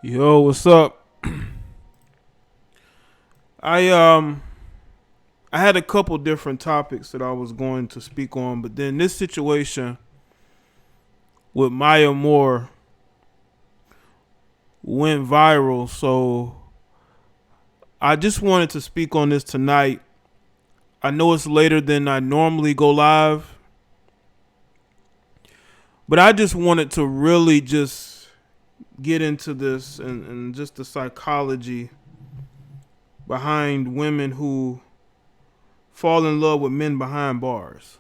Yo, what's up? I I had a couple different topics that I was going to speak on, but then this situation with Maya Moore went viral, so I just wanted to speak on this tonight. I know it's later than I normally go live, but I just wanted to really just get into this and just the psychology behind women who fall in love with men behind bars.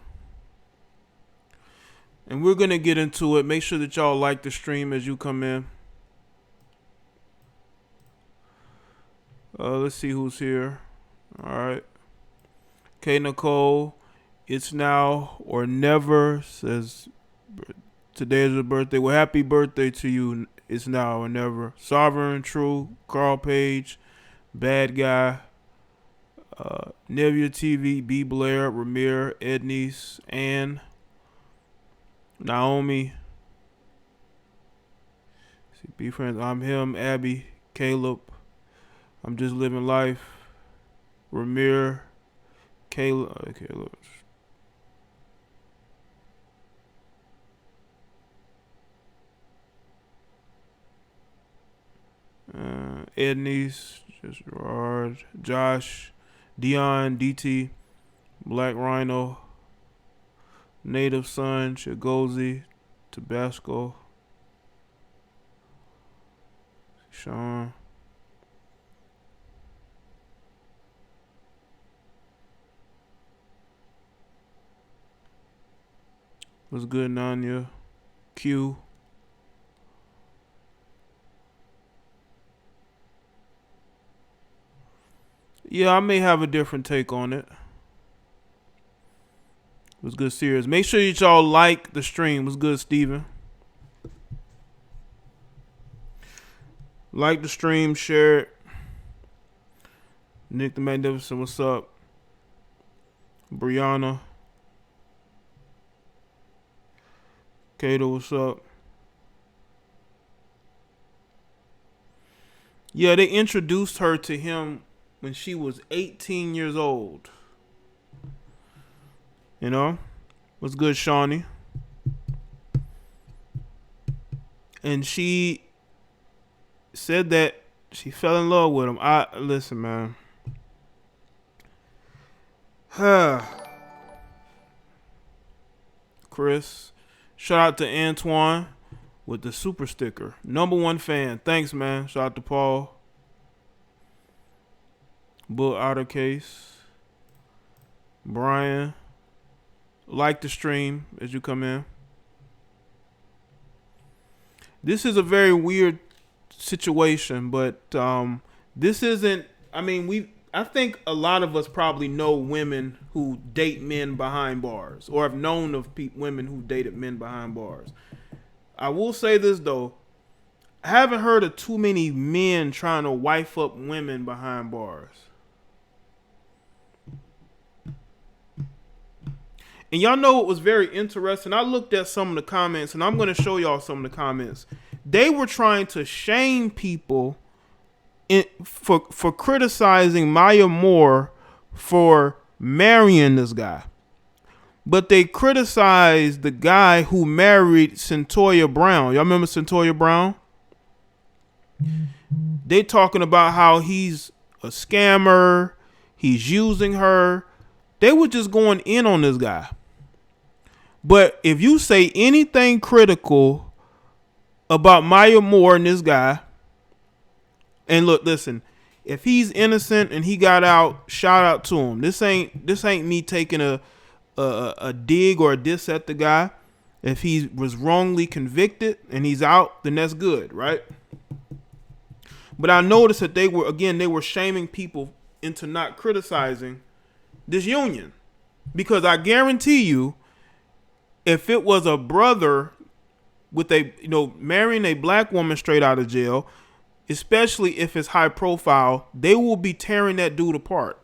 And we're going to get into it. Make sure that y'all like the stream as you come in. Let's see who's here. All right. K. Nicole, it's now or never, says today is your birthday. Well, happy birthday to you. It's now or never. Sovereign, True, Carl Page, Bad Guy, Nevia TV, B. Blair, Ramir, Ednice, Ann, Naomi, be friends. I'm him, Abby, Caleb. I'm just living life. Ramir, Caleb. Ednice, just Gerard, Josh, Dion, DT, Black Rhino, Native Son, Chigozi, Tabasco, Sean. What's good, Nanya? Q. Yeah, I may have a different take on it. What's good, serious? Make sure that y'all like the stream. What's good, Steven? Like the stream, share it. Nick the Magnificent, what's up? Brianna. Kato, what's up? Yeah, they introduced her to him when she was 18 years old. You know? What's good, Shawnee? And she said that she fell in love with him. Listen, man. Chris. Shout out to Antoine with the super sticker. #1 fan. Thanks, man. Shout out to Paul. Bull Outer Case. Brian. Like the stream as you come in. This is a very weird situation, but this isn't. I mean, I think a lot of us probably know women who date men behind bars, or have known of women who dated men behind bars. I will say this though, I haven't heard of too many men trying to wife up women behind bars. And y'all know what was very interesting? I looked at some of the comments, and I'm going to show y'all some of the comments. They were trying to shame people for criticizing Maya Moore for marrying this guy. But they criticized the guy who married Centoya Brown. Y'all remember Centoya Brown? They talking about how he's a scammer, he's using her. They were just going in on this guy. But if you say anything critical about Maya Moore and this guy, and look, listen, if he's innocent and he got out, shout out to him. This ain't me taking a dig or a diss at the guy. If he was wrongly convicted and he's out, then that's good, right? But I noticed that they were shaming people into not criticizing this union, because I guarantee you, if it was a brother with marrying a black woman straight out of jail, especially if it's high profile, they will be tearing that dude apart.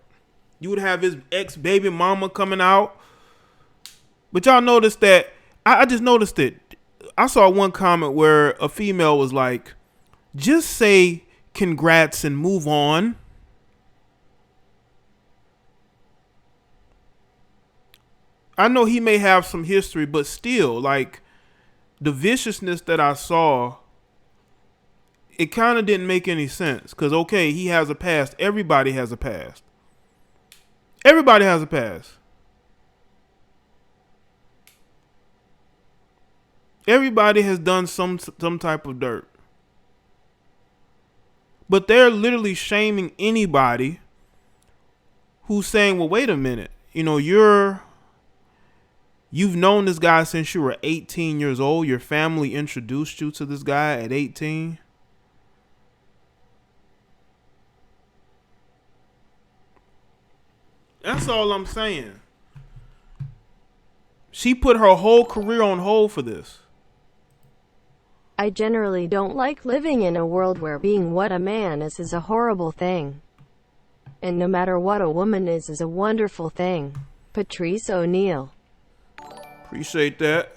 You would have his ex-baby mama coming out. But y'all noticed that, I just noticed it. I saw one comment where a female was like, just say congrats and move on. I know he may have some history, but still, like, the viciousness that I saw, it kind of didn't make any sense. Because, okay, he has a past. Everybody has a past. Everybody has a past. Everybody has done some type of dirt. But they're literally shaming anybody who's saying, well, wait a minute. You know, you've known this guy since you were 18 years old. Your family introduced you to this guy at 18. That's all I'm saying. She put her whole career on hold for this. I generally don't like living in a world where being what a man is a horrible thing. And no matter what a woman is a wonderful thing. Patrice O'Neal. Appreciate that.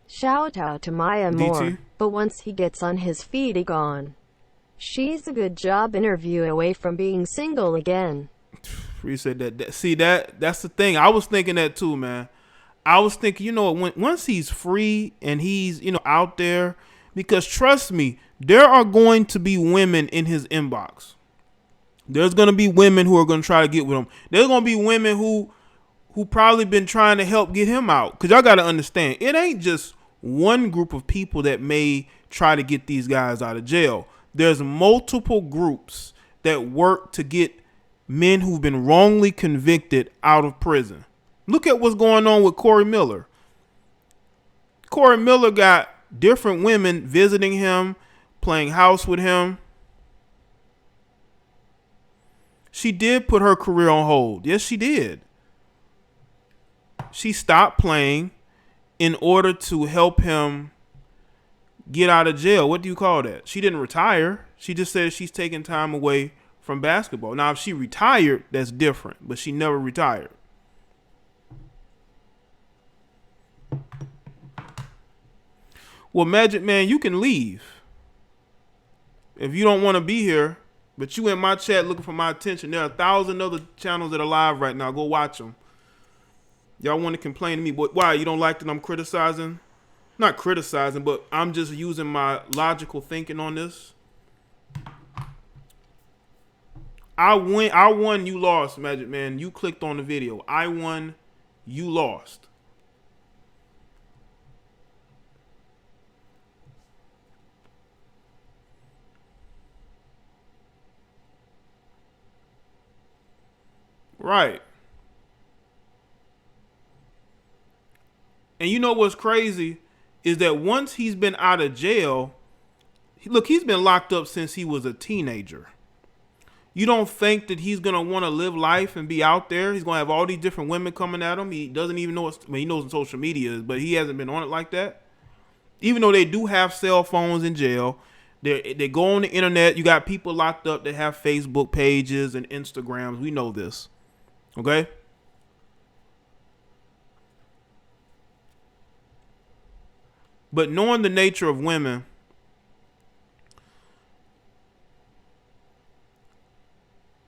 Shout out to Maya Moore. But once he gets on his feet, he gone. She's a good job interview away from being single again. Appreciate that. See, that's the thing. I was thinking that too, man. I was thinking, you know, once he's free and he's, you know, out there, because trust me, there are going to be women in his inbox. There's going to be women who are going to try to get with him. There's going to be women who probably been trying to help get him out. Because y'all got to understand, it ain't just one group of people that may try to get these guys out of jail. There's multiple groups that work to get men who've been wrongly convicted out of prison. Look at what's going on with Corey Miller. Corey Miller got different women visiting him, playing house with him. She did put her career on hold. Yes, she did. She stopped playing in order to help him get out of jail. What do you call that? She didn't retire. She just said she's taking time away from basketball. Now, if she retired, that's different, but she never retired. Well, Magic Man, you can leave if you don't want to be here, but you in my chat looking for my attention. There are 1,000 other channels that are live right now. Go watch them. Y'all want to complain to me, but why? You don't like that I'm criticizing? Not criticizing, but I'm just using my logical thinking on this. I won, you lost, Magic Man. You clicked on the video. I won, you lost. Right. And you know what's crazy is that once he's been out of jail, look, he's been locked up since he was a teenager. You don't think that he's going to want to live life and be out there? He's going to have all these different women coming at him. He doesn't even know he knows what social media is, but he hasn't been on it like that. Even though they do have cell phones in jail, they go on the internet. You got people locked up that have Facebook pages and Instagrams. We know this. Okay? But knowing the nature of women,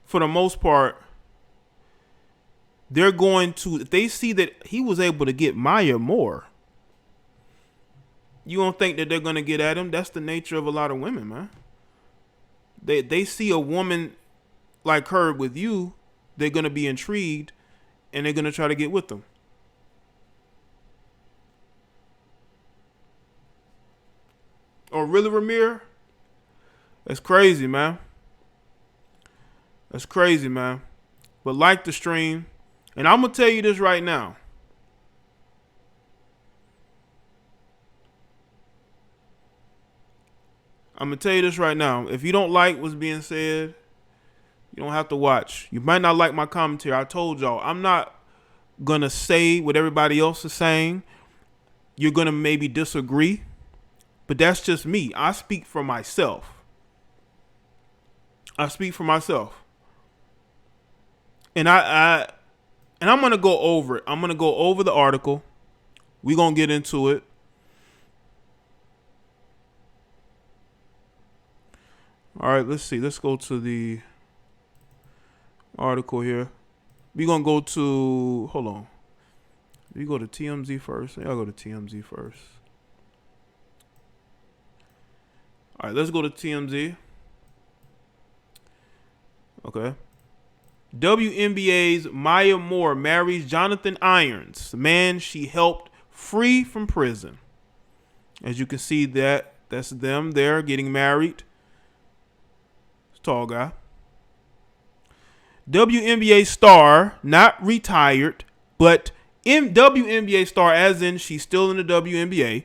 for the most part, they're going to, if they see that he was able to get Maya Moore, you don't think that they're going to get at him? That's the nature of a lot of women, man. They see a woman like her with you, they're going to be intrigued, and they're going to try to get with them. Oh, really, Ramir? That's crazy, man. That's crazy, man. But like the stream, and I'm going to tell you this right now. I'm going to tell you this right now. If you don't like what's being said, you don't have to watch. You might not like my commentary. I told y'all, I'm not going to say what everybody else is saying. You're going to maybe disagree, but that's just me. I speak for myself. I speak for myself. And I'm going to go over it. I'm going to go over the article. We're going to get into it. All right, let's see. Let's go to the article here. We're going to go to, hold on. We go to TMZ first. I'll go to TMZ first. All right, let's go to TMZ. Okay. WNBA's Maya Moore marries Jonathan Irons, the man she helped free from prison. As you can see, that's them there getting married. Tall guy. WNBA star, not retired, but WNBA star as in she's still in the WNBA.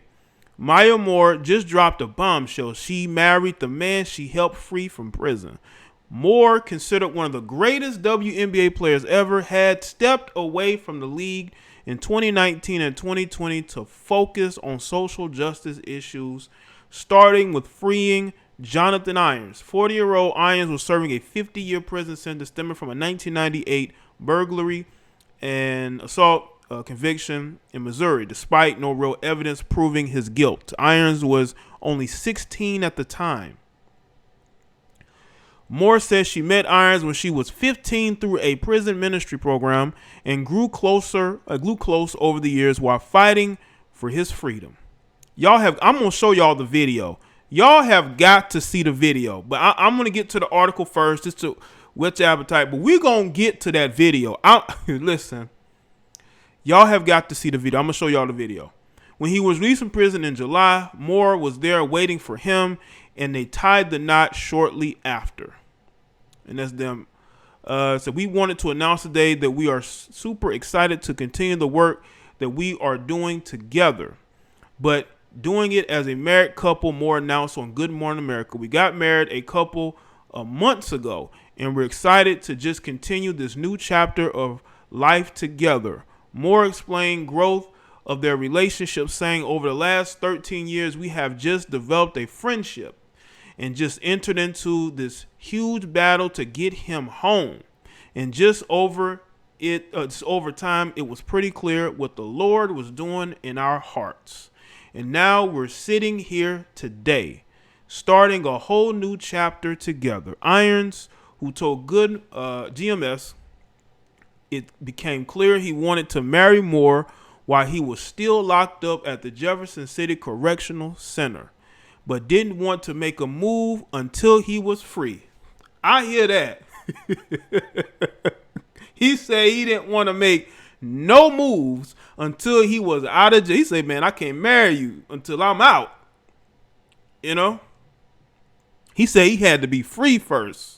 Maya Moore just dropped a bombshell. She married the man she helped free from prison. Moore, considered one of the greatest WNBA players ever, had stepped away from the league in 2019 and 2020 to focus on social justice issues, starting with freeing Jonathan Irons. 40-year-old Irons was serving a 50-year prison sentence stemming from a 1998 burglary and assault conviction in Missouri, despite no real evidence proving his guilt. Irons was only 16 at the time. Moore says she met Irons when she was 15 through a prison ministry program and grew close over the years while fighting for his freedom. I'm going to show y'all the video. Y'all have got to see the video, but I'm going to get to the article first just to whet your appetite, but we're going to get to that video. Listen, y'all have got to see the video. I'm going to show y'all the video. When he was released from prison in July, Moore was there waiting for him, and they tied the knot shortly after. And that's them. So we wanted to announce today that we are super excited to continue the work that we are doing together, but doing it as a married couple. Moore announced on Good Morning America. We got married a couple of months ago, and we're excited to just continue this new chapter of life together. Moore explained growth of their relationship, saying over the last 13 years, we have just developed a friendship and just entered into this huge battle to get him home. And just over time, it was pretty clear what the Lord was doing in our hearts. And now we're sitting here today, starting a whole new chapter together. Irons, who told Good GMS, it became clear he wanted to marry Moore while he was still locked up at the Jefferson City Correctional Center, but didn't want to make a move until he was free. I hear that. He said he didn't want to make no moves until he was out of jail. He said, man, I can't marry you until I'm out. You know? He said he had to be free first.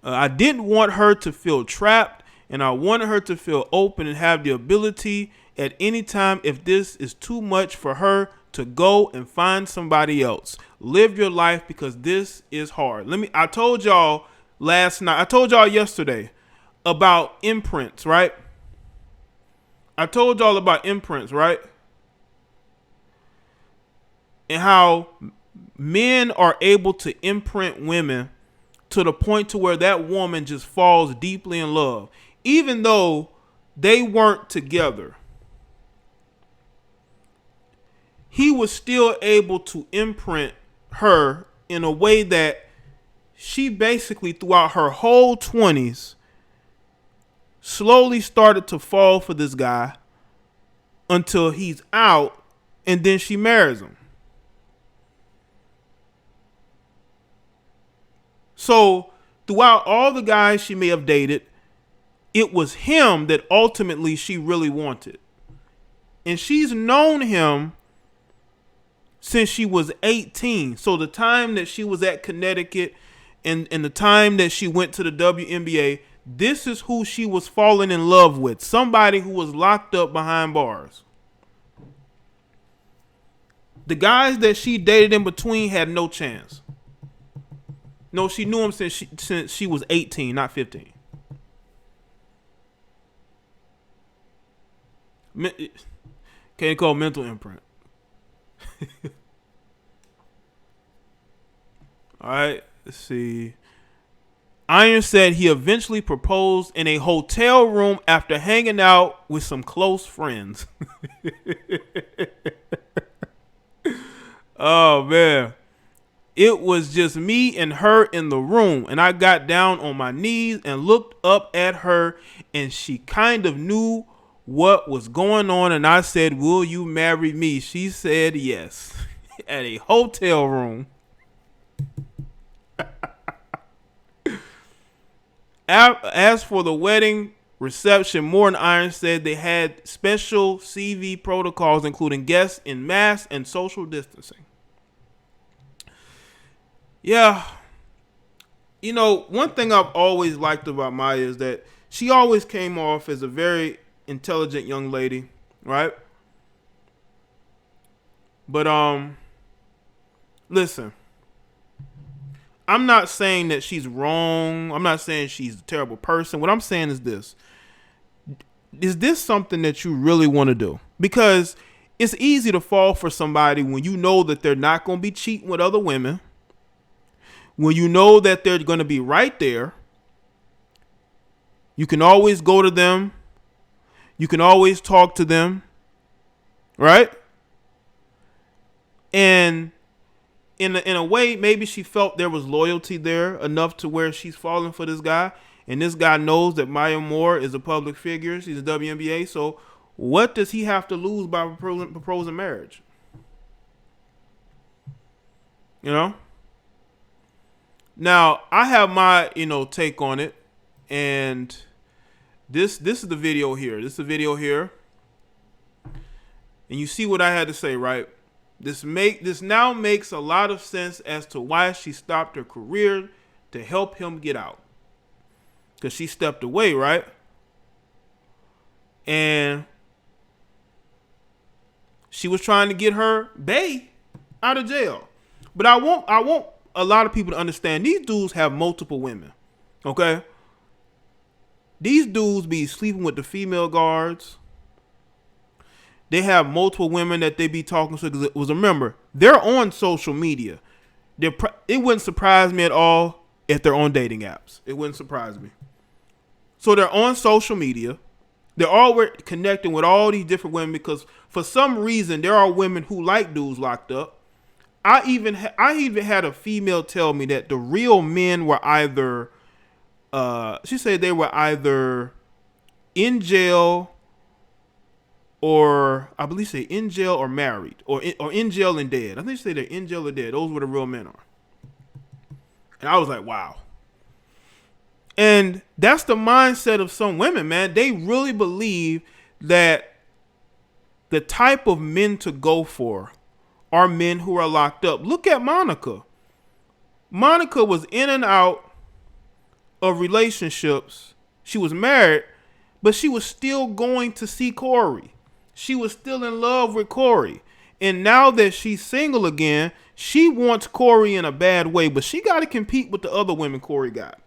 I didn't want her to feel trapped, and I wanted her to feel open and have the ability at any time, if this is too much for her, to go and find somebody else. Live your life, because this is hard. I told y'all last night, I told y'all yesterday about imprints, right? And how men are able to imprint women to the point to where that woman just falls deeply in love, even though they weren't together. He was still able to imprint her in a way that she basically, throughout her whole 20s, slowly started to fall for this guy until he's out, and then she marries him. So throughout all the guys she may have dated, it was him that ultimately she really wanted. And she's known him since she was 18. So the time that she was at Connecticut and the time that she went to the WNBA, this is who she was falling in love with. Somebody who was locked up behind bars. The guys that she dated in between had no chance. No, she knew him since she was 18, not 15. Can't call mental imprint. All right, let's see. Iron said he eventually proposed in a hotel room after hanging out with some close friends. Oh, man. It was just me and her in the room, and I got down on my knees and looked up at her, and she kind of knew what was going on, and I said, "Will you marry me?" She said yes. At a hotel room. As for the wedding reception, Moore and Iron said they had special CV protocols, including guests in masks and social distancing. Yeah. You know, one thing I've always liked about Maya is that she always came off as a very intelligent young lady, right? But listen, I'm not saying that she's wrong. I'm not saying she's a terrible person. What I'm saying is this. Is this something that you really want to do? Because it's easy to fall for somebody when you know that they're not going to be cheating with other women. When you know that they're going to be right there. You can always go to them. You can always talk to them. Right? And in a way, maybe she felt there was loyalty there enough to where she's falling for this guy. And this guy knows that Maya Moore is a public figure. She's a WNBA. So what does he have to lose by proposing marriage? You know? Now, I have my, take on it. And this is the video here. This is the video here. And you see what I had to say, right? This now makes a lot of sense as to why she stopped her career to help him get out. Because she stepped away, right? And she was trying to get her bae out of jail. But I want a lot of people to understand these dudes have multiple women. Okay? These dudes be sleeping with the female guards. They have multiple women that they be talking to. Because remember, they're on social media. It wouldn't surprise me at all if they're on dating apps. It wouldn't surprise me. So they're on social media. They're always connecting with all these different women because for some reason there are women who like dudes locked up. I even had a female tell me that the real men were either, she said they were either in jail or I believe say in jail or married or in jail and dead. I think she said they're in jail or dead. Those were the real men are. And I was like, wow. And that's the mindset of some women, man. They really believe that the type of men to go for are men who are locked up. Look at Monica. Monica was in and out of relationships. She was married, but she was still going to see Corey. She was still in love with Corey. And now that she's single again, she wants Corey in a bad way, but she got to compete with the other women Corey got.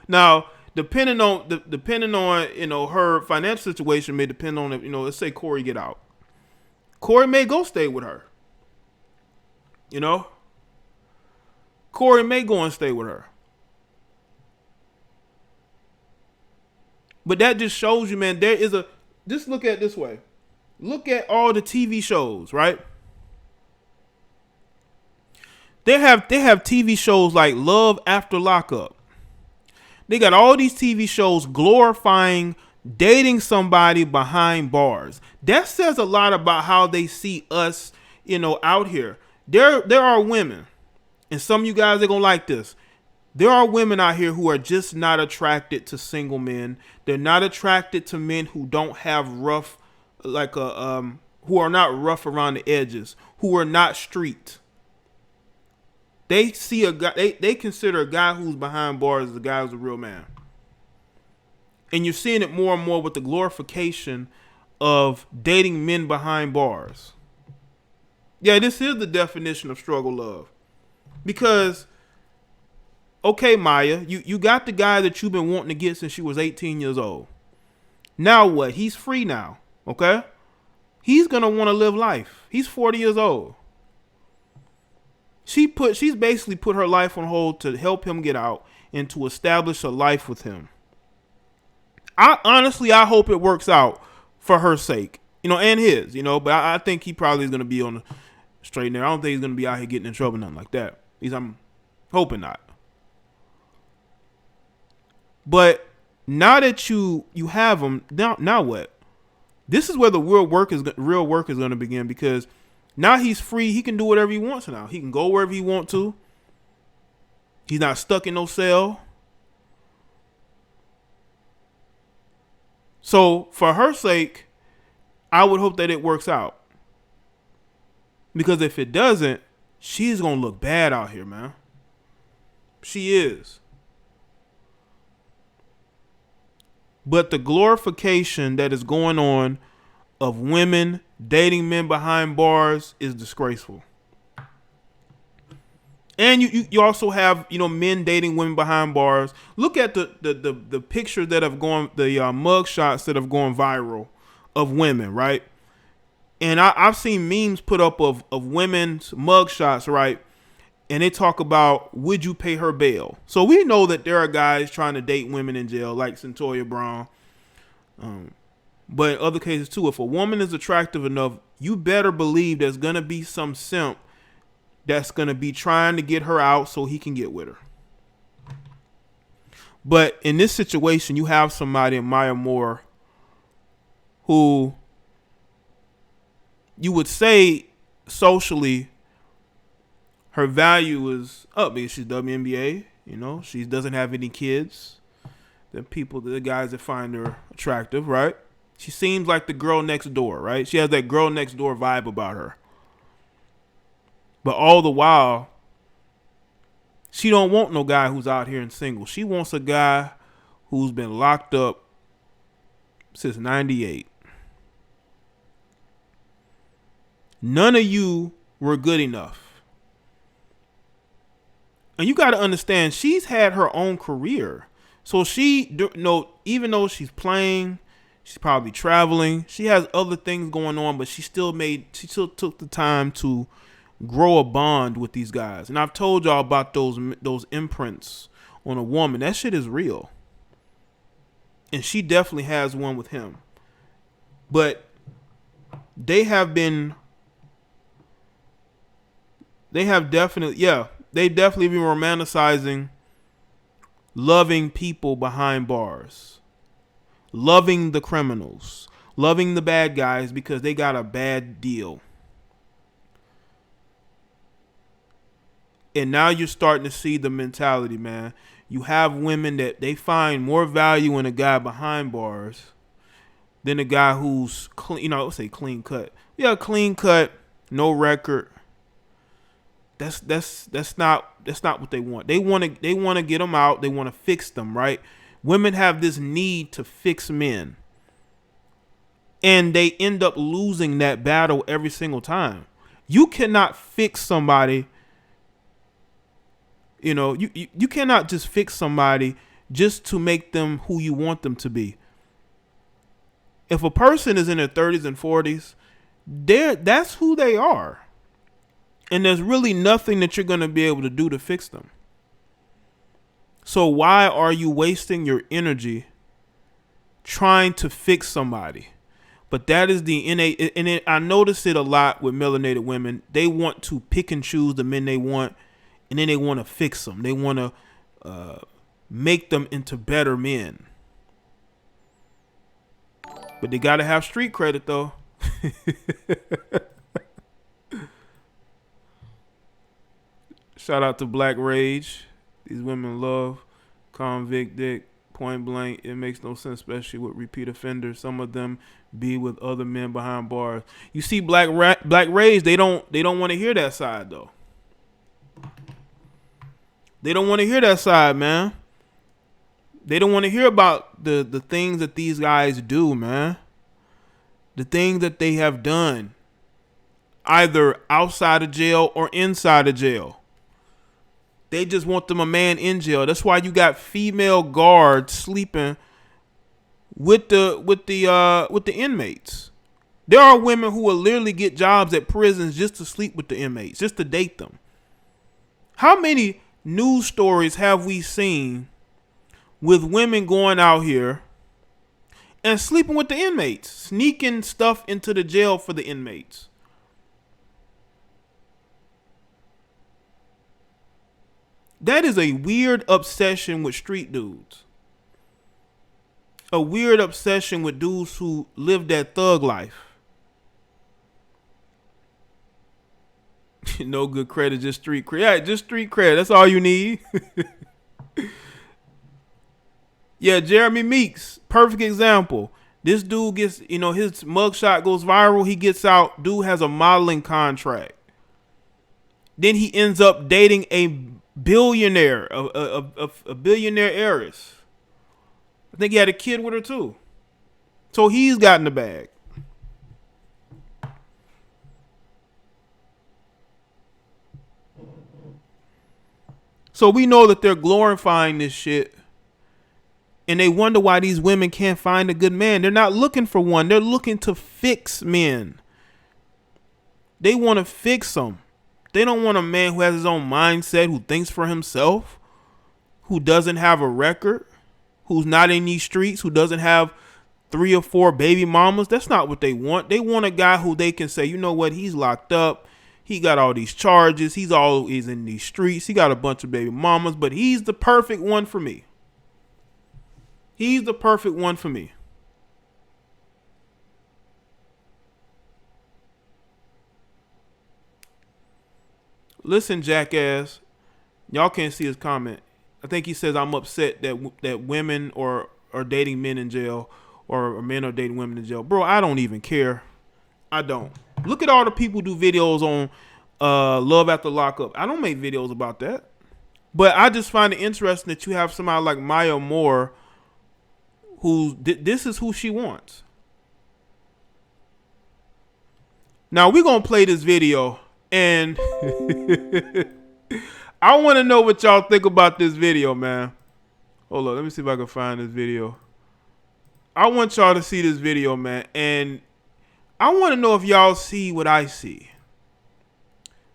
Now depending on her financial situation may depend on let's say Corey get out. Corey may go stay with her. Corey may go and stay with her. But that just shows you, man, just look at it this way. Look at all the TV shows, right? They have TV shows like Love After Lockup. They got all these TV shows glorifying dating somebody behind bars. That says a lot about how they see us, out here. There are women, and some of you guys are going to like this. There are women out here who are just not attracted to single men. They're not attracted to men who don't have rough, who are not rough around the edges, who are not street. They see a guy. They consider a guy who's behind bars as a guy who's a real man. And you're seeing it more and more with the glorification of dating men behind bars. Yeah, this is the definition of struggle love. Because, okay, Maya, you got the guy that you've been wanting to get since you was 18 years old. Now what? He's free now, okay? He's going to want to live life. He's 40 years old. She's basically put her life on hold to help him get out and to establish a life with him. I hope it works out for her sake, and his, but I think he probably is going to be on the straight in there. I don't think he's gonna be out here getting in trouble, nothing like that. At least I'm hoping not. But now that you have him, now what? This is where the real work is going to begin, because now he's free. He can do whatever he wants now. He can go wherever he wants to. He's not stuck in no cell. So for her sake, I would hope that it works out. Because if it doesn't, she's going to look bad out here, man. She is. But the glorification that is going on of women dating men behind bars is disgraceful. And you also have, men dating women behind bars. Look at the pictures that have gone, the mug shots that have gone viral of women, right? And I've seen memes put up of women's mug shots, right? And they talk about, would you pay her bail? So we know that there are guys trying to date women in jail, like Centoya Brown. But in other cases too, if a woman is attractive enough, you better believe there's going to be some simp that's going to be trying to get her out so he can get with her. But in this situation, you have somebody in Maya Moore who you would say socially her value is up because she's WNBA. She doesn't have any kids. The guys that find her attractive, right? She seems like the girl next door, right? She has that girl next door vibe about her. But all the while, she don't want no guy who's out here and single. She wants a guy who's been locked up since 98. None of you were good enough. And you got to understand, she's had her own career. So even though she's playing, she's probably traveling, she has other things going on, but she still took the time to grow a bond with these guys. And I've told y'all about those imprints on a woman. That shit is real. And she definitely has one with him. But they have definitely been romanticizing loving people behind bars, loving the criminals, loving the bad guys because they got a bad deal. And now you're starting to see the mentality, man. You have women that they find more value in a guy behind bars than a guy who's clean, let's say clean cut. Yeah, clean cut, no record. That's not what they want. They want to get them out. They want to fix them, right? Women have this need to fix men. And they end up losing that battle every single time. You cannot fix somebody. You cannot just fix somebody just to make them who you want them to be. If a person is in their 30s and 40s, that's who they are. And there's really nothing that you're going to be able to do to fix them. So why are you wasting your energy trying to fix somebody? But that is the innate, and I notice it a lot with melanated women. They want to pick and choose the men they want, and then they want to fix them. They want to make them into better men. But they got to have street credit, though. Shout out to Black Rage. These women love convict dick, point blank. It makes no sense, especially with repeat offenders. Some of them be with other men behind bars. You see, Black Rage, they don't want to hear that side, though. They don't want to hear that side, man. They don't want to hear about the things that these guys do, man. The things that they have done, either outside of jail or inside of jail. They just want them a man in jail. That's why you got female guards sleeping with the inmates. There are women who will literally get jobs at prisons just to sleep with the inmates, just to date them. How many news stories have we seen with women going out here and sleeping with the inmates, sneaking stuff into the jail for the inmates? That is a weird obsession with street dudes. A weird obsession with dudes who live that thug life. No good credit, just street cred. Yeah, just street cred. That's all you need. Yeah, Jeremy Meeks, perfect example. This dude gets, his mugshot goes viral. He gets out. Dude has a modeling contract. Then he ends up dating a billionaire, a billionaire heiress. I think he had a kid with her too. So he's gotten the bag. So we know that they're glorifying this shit. And they wonder why these women can't find a good man. They're not looking for one. They're looking to fix men. They want to fix them. They don't want a man who has his own mindset, who thinks for himself, who doesn't have a record, who's not in these streets, who doesn't have 3 or 4 baby mamas. That's not what they want. They want a guy who they can say, you know what, he's locked up. He got all these charges. He's always in these streets. He got a bunch of baby mamas, but he's the perfect one for me. He's the perfect one for me. Listen, jackass. Y'all can't see his comment. I think he says, I'm upset that women are dating men in jail, or men are dating women in jail. Bro, I don't even care. I don't. Look at all the people who do videos on Love After Lockup. I don't make videos about that. But I just find it interesting that you have somebody like Maya Moore, this is who she wants. Now we're gonna play this video, and I want to know what y'all think about this video, man. Hold on, let me see if I can find this video. I want y'all to see this video, man, and I want to know if y'all see what I see.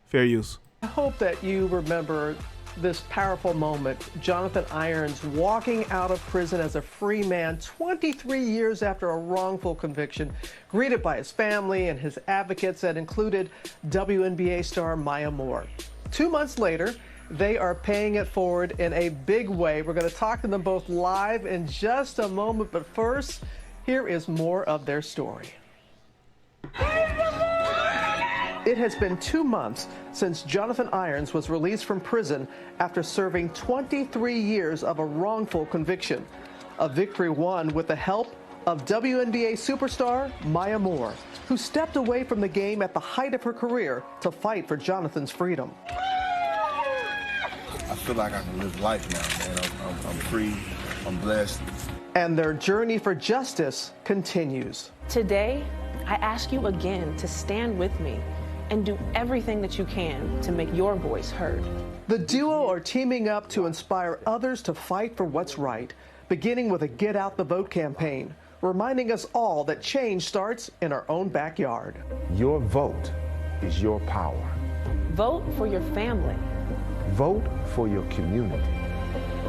Fair use. I hope that you remember this powerful moment. Jonathan Irons walking out of prison as a free man 23 years after a wrongful conviction, greeted by his family and his advocates that included WNBA star Maya Moore. 2 months later, they are paying it forward in a big way. We're going to talk to them both live in just a moment, but first, here is more of their story. It has been 2 months since Jonathan Irons was released from prison after serving 23 years of a wrongful conviction. A victory won with the help of WNBA superstar Maya Moore, who stepped away from the game at the height of her career to fight for Jonathan's freedom. I feel like I can live life now, man. I'm free, I'm blessed. And their journey for justice continues. Today, I ask you again to stand with me and do everything that you can to make your voice heard. The duo are teaming up to inspire others to fight for what's right, beginning with a Get Out the Vote campaign, reminding us all that change starts in our own backyard. Your vote is your power. Vote for your family. Vote for your community.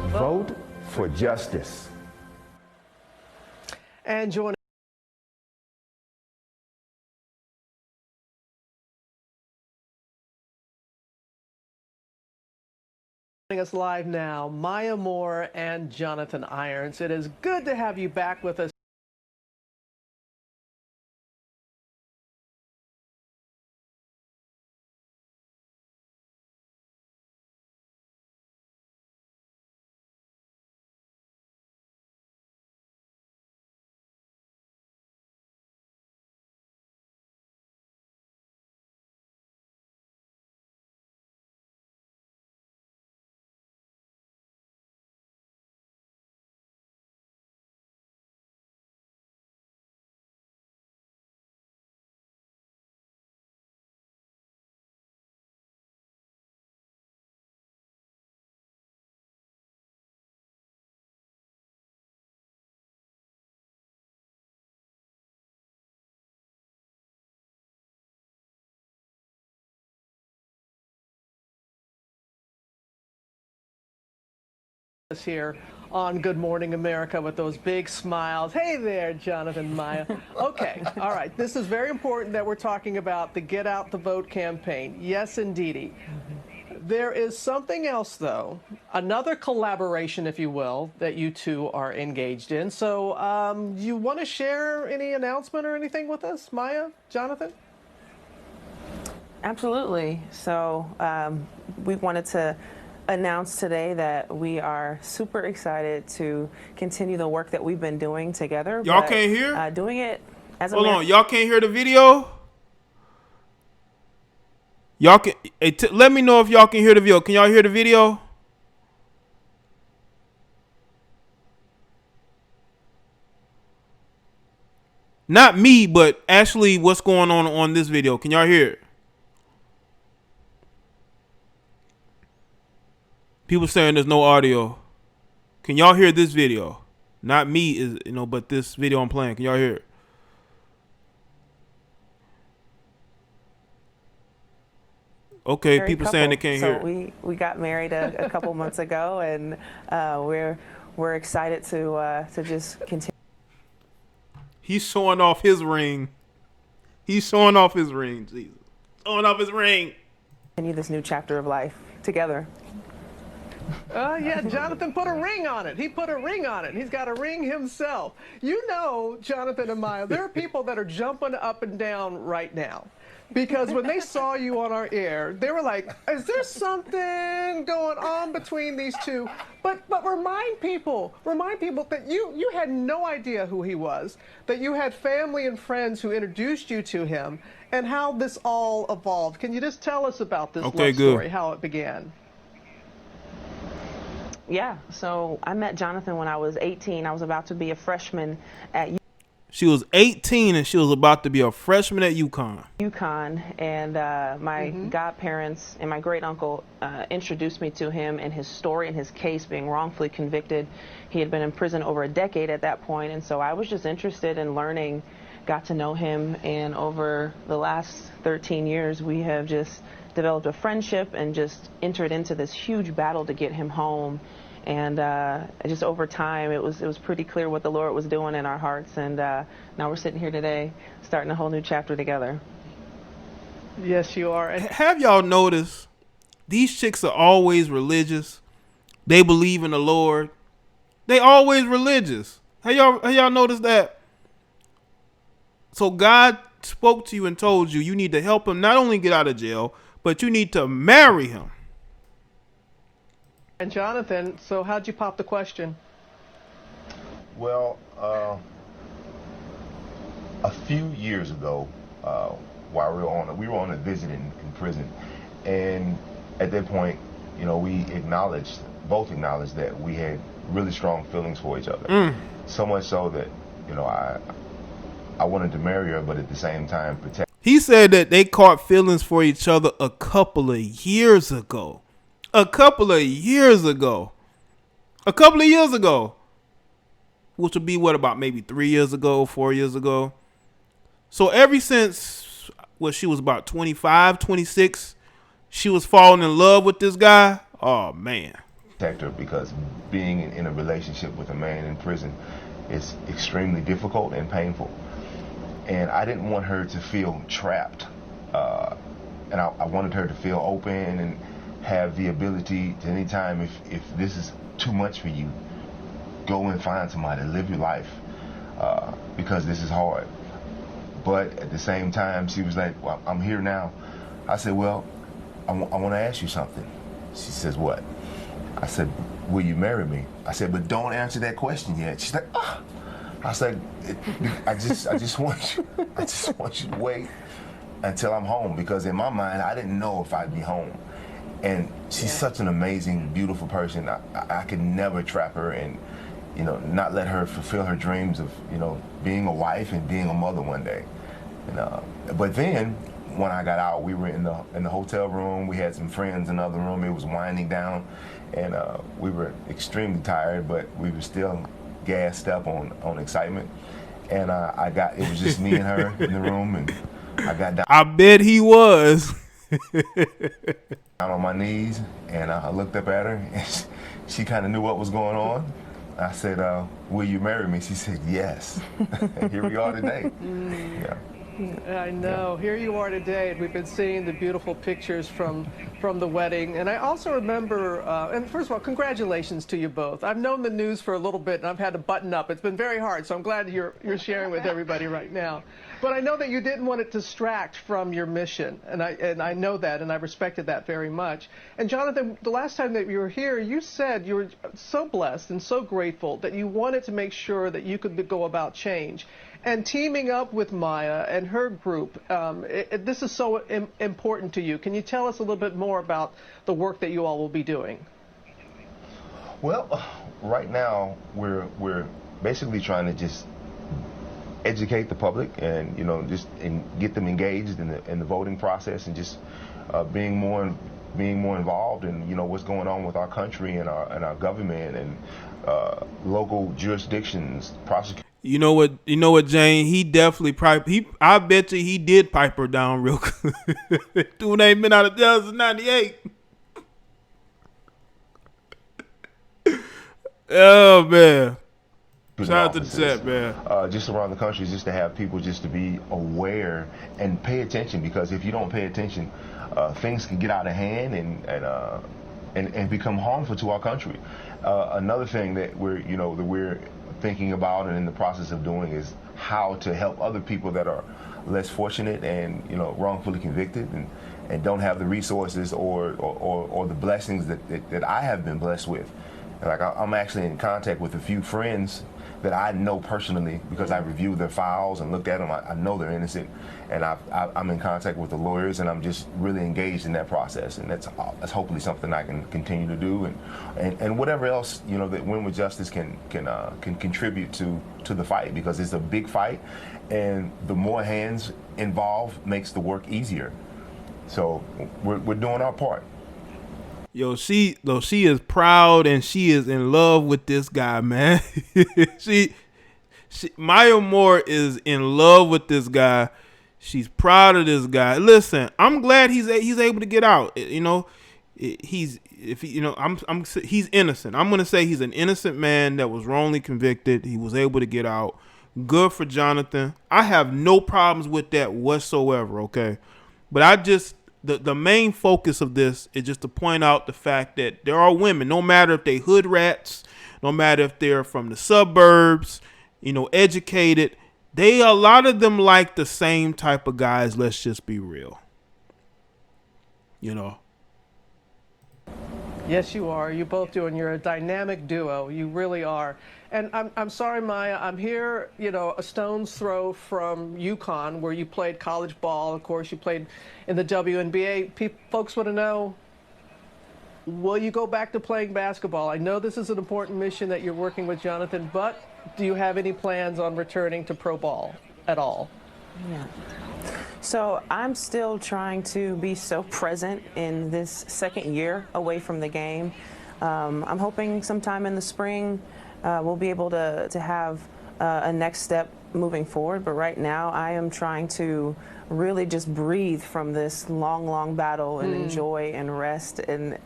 Vote for justice. And joining us live now, Maya Moore and Jonathan Irons. It is good to have you back with us. Here on Good Morning America with those big smiles. Hey there, Jonathan, Maya. Okay, all right. This is very important that we're talking about the Get Out the Vote campaign. Yes, indeedy. There is something else, though, another collaboration, if you will, that you two are engaged in. So you want to share any announcement or anything with us, Maya, Jonathan? Absolutely. So we wanted to announce today that we are super excited to continue the work that we've been doing together. Y'all can't hear? Doing it as a Hold on, y'all can't hear the video? Y'all can let me know if y'all can hear the video. Can y'all hear the video? Not me, but actually what's going on this video. Can y'all hear it? People saying there's no audio. Can y'all hear this video? Not me, but this video I'm playing. Can y'all hear it? Okay, people saying they can't hear. So we got married a couple months ago, and we're excited to just continue. He's showing off his ring. He's showing off his ring. Jesus, showing off his ring. Continue this new chapter of life together. Yeah, Jonathan put a ring on it. He put a ring on it. And he's got a ring himself. You know, Jonathan and Maya, there are people that are jumping up and down right now. Because when they saw you on our air, they were like, is there something going on between these two? But remind people that you had no idea who he was, that you had family and friends who introduced you to him, and how this all evolved. Can you just tell us about this love story, how it began? Yeah, so I met Jonathan when I was 18. I was about to be a freshman at She was 18 and she was about to be a freshman at UConn. And my godparents and my great uncle introduced me to him and his story and his case, being wrongfully convicted. He had been in prison over a decade at that point, and so I was just interested in learning, got to know him, and over the last 13 years we have just developed a friendship and just entered into this huge battle to get him home. And just over time, it was pretty clear what the Lord was doing in our hearts. And now we're sitting here today, starting a whole new chapter together. Yes, you are. Have y'all noticed these chicks are always religious? They believe in the Lord. They always religious. Have y'all noticed that? So God spoke to you and told you you need to help him not only get out of jail, but you need to marry him. And Jonathan, so how'd you pop the question? Well, a few years ago, while we were on a visit in prison, and at that point, we both acknowledged that we had really strong feelings for each other. So much so that, I wanted to marry her, but at the same time protect. He said that they caught feelings for each other a couple of years ago. A couple of years ago. Which would be about maybe 3 years ago, 4 years ago. So ever since she was about 25, 26, she was falling in love with this guy. Oh, man. Protect her, because being in a relationship with a man in prison is extremely difficult and painful. And I didn't want her to feel trapped. And I wanted her to feel open and have the ability to, anytime if this is too much for you, go and find somebody, live your life, because this is hard. But at the same time, she was like, well, I'm here now. I said, well, I want to ask you something. She says, what? I said, will you marry me? I said, but don't answer that question yet. She's like, ah. I said, I just want you to wait until I'm home, because in my mind, I didn't know if I'd be home. And she's such an amazing, beautiful person. I could never trap her and, not let her fulfill her dreams of, being a wife and being a mother one day. And, but then when I got out, we were in the hotel room. We had some friends in the other room. It was winding down, and we were extremely tired, but we were still gassed up on excitement. And it was just me and her in the room, and I got down. I bet he was. Down on my knees, and I looked up at her, and she kind of knew what was going on. I said, will you marry me? She said, yes. And here we are today. Yeah. I know. Here you are today, and we've been seeing the beautiful pictures from from the wedding. And I also remember, and first of all, congratulations to you both. I've known the news for a little bit, and I've had to button up. It's been very hard, so I'm glad you're sharing with everybody right now. But I know that you didn't want it to distract from your mission, and I know that, and I respected that very much. And Jonathan, the last time that you were here, you said you were so blessed and so grateful that you wanted to make sure that you could go about change. And teaming up with Maya and her group, this is so important to you. Can you tell us a little bit more about the work that you all will be doing? Well, right now we're basically trying to just educate the public and just get them engaged in the voting process and just being more involved in what's going on with our country and our government and local jurisdictions, prosecutors. You know what, Jane? He definitely I bet you he did pipe her down real good. Dude ain't been out of jail since '98. Oh man. Shout out to the set, man. Just around the country, just to have people just to be aware and pay attention, because if you don't pay attention, things can get out of hand and become harmful to our country. Another thing that we're thinking about and in the process of doing is how to help other people that are less fortunate and wrongfully convicted and don't have the resources or the blessings that I have been blessed with. Like I'm actually in contact with a few friends that I know personally because I reviewed their files and looked at them. I know they're innocent, and I'm in contact with the lawyers, and I'm just really engaged in that process. And that's hopefully something I can continue to do, and whatever else that Win with Justice can contribute to the fight, because it's a big fight, and the more hands involved makes the work easier. So we're doing our part. Yo, she is proud and she is in love with this guy, man. Maya Moore is in love with this guy. She's proud of this guy. Listen, I'm glad he's able to get out. He's innocent. I'm gonna say he's an innocent man that was wrongly convicted. He was able to get out. Good for Jonathan. I have no problems with that whatsoever. Okay, but the main focus of this is just to point out the fact that there are women, no matter if they hood rats, no matter if they're from the suburbs, educated, a lot of them like the same type of guys. Let's just be real. Yes, you are. You both do, and you're a dynamic duo. You really are. And I'm sorry, Maya, I'm here, a stone's throw from UConn, where you played college ball. Of course, you played in the WNBA. Folks want to know, will you go back to playing basketball? I know this is an important mission that you're working with Jonathan, but do you have any plans on returning to pro ball at all? Yeah. So I'm still trying to be so present in this second year away from the game. I'm hoping sometime in the spring we'll be able to have a next step moving forward. But right now I am trying to really just breathe from this long battle and enjoy and rest and,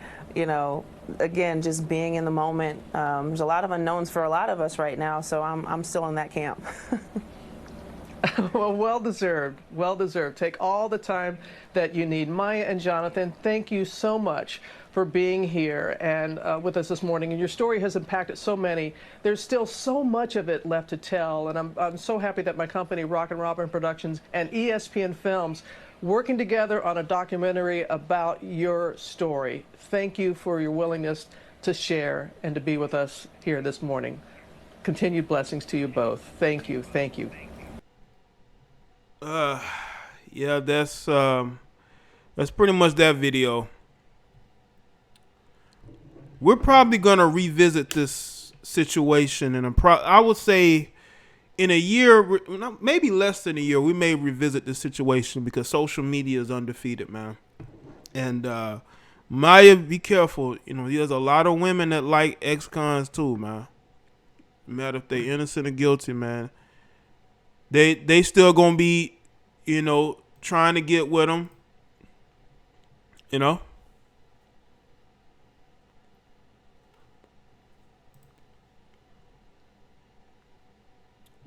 again, just being in the moment. There's a lot of unknowns for a lot of us right now, so I'm still in that camp. Well deserved. Well deserved. Take all the time that you need. Maya and Jonathan, thank you so much for being here and with us this morning. And your story has impacted so many. There's still so much of it left to tell. And I'm so happy that my company, Rockin' Robin Productions and ESPN Films, working together on a documentary about your story. Thank you for your willingness to share and to be with us here this morning. Continued blessings to you both. Thank you. Thank you. Yeah, that's pretty much that video. We're probably gonna revisit this situation I would say in a year, maybe less than a year. We may revisit this situation because social media is undefeated, man. And Maya, be careful. There's a lot of women that like ex-cons too, man. No matter if they innocent or guilty, man. They still gonna be, trying to get with them.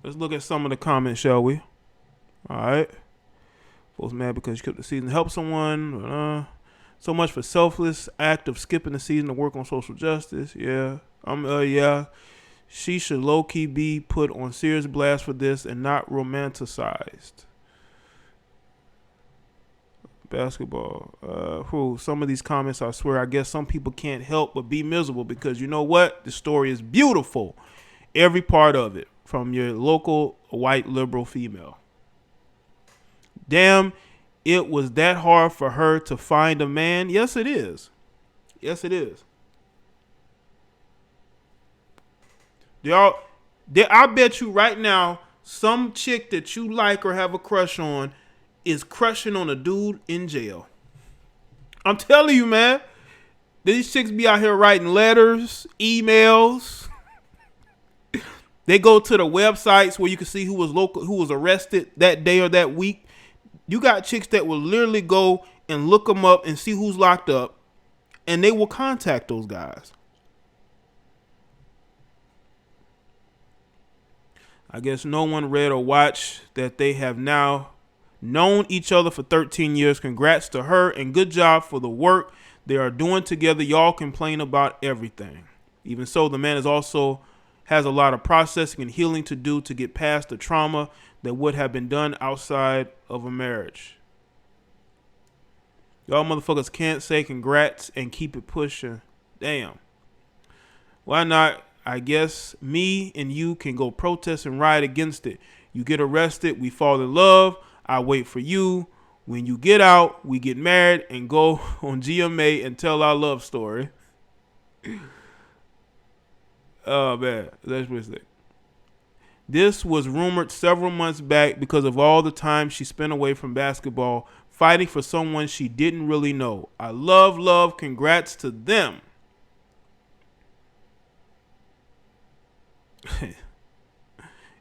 Let's look at some of the comments, shall we? All right. Folks mad because you kept the season. Help someone. So much for selfless act of skipping the season to work on social justice. Yeah. Yeah. She should low-key be put on serious blast for this and not romanticized. Basketball. Some of these comments, I swear, I guess some people can't help but be miserable because you know what? The story is beautiful. Every part of it, from your local white liberal female. Damn, it was that hard for her to find a man. Yes, it is. Yes, it is. I bet you right now, some chick that you like or have a crush on is crushing on a dude in jail. I'm telling you, man. These chicks be out here writing letters, emails. They go to the websites where you can see who was arrested that day or that week. You got chicks that will literally go and look them up and see who's locked up, and they will contact those guys. I guess no one read or watched that they have now known each other for 13 years. Congrats to her and good job for the work they are doing together. Y'all complain about everything. Even so, the man has a lot of processing and healing to do to get past the trauma that would have been done outside of a marriage. Y'all motherfuckers can't say congrats and keep it pushing. Damn. Why not? I guess me and you can go protest and riot against it. You get arrested, we fall in love. I wait for you. When you get out, we get married and go on GMA and tell our love story. Oh, man. That's what this was rumored several months back because of all the time she spent away from basketball fighting for someone she didn't really know. I love. Congrats to them.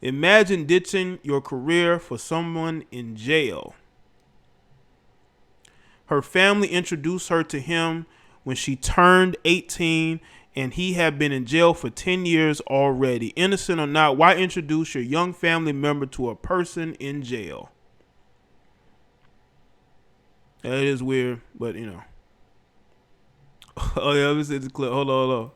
Imagine ditching your career for someone in jail. Her family introduced her to him when she turned 18, and he had been in jail for 10 years already. Innocent or not, why introduce your young family member to a person in jail? That is weird, but you know. Oh yeah, let me see the clip. Hold on.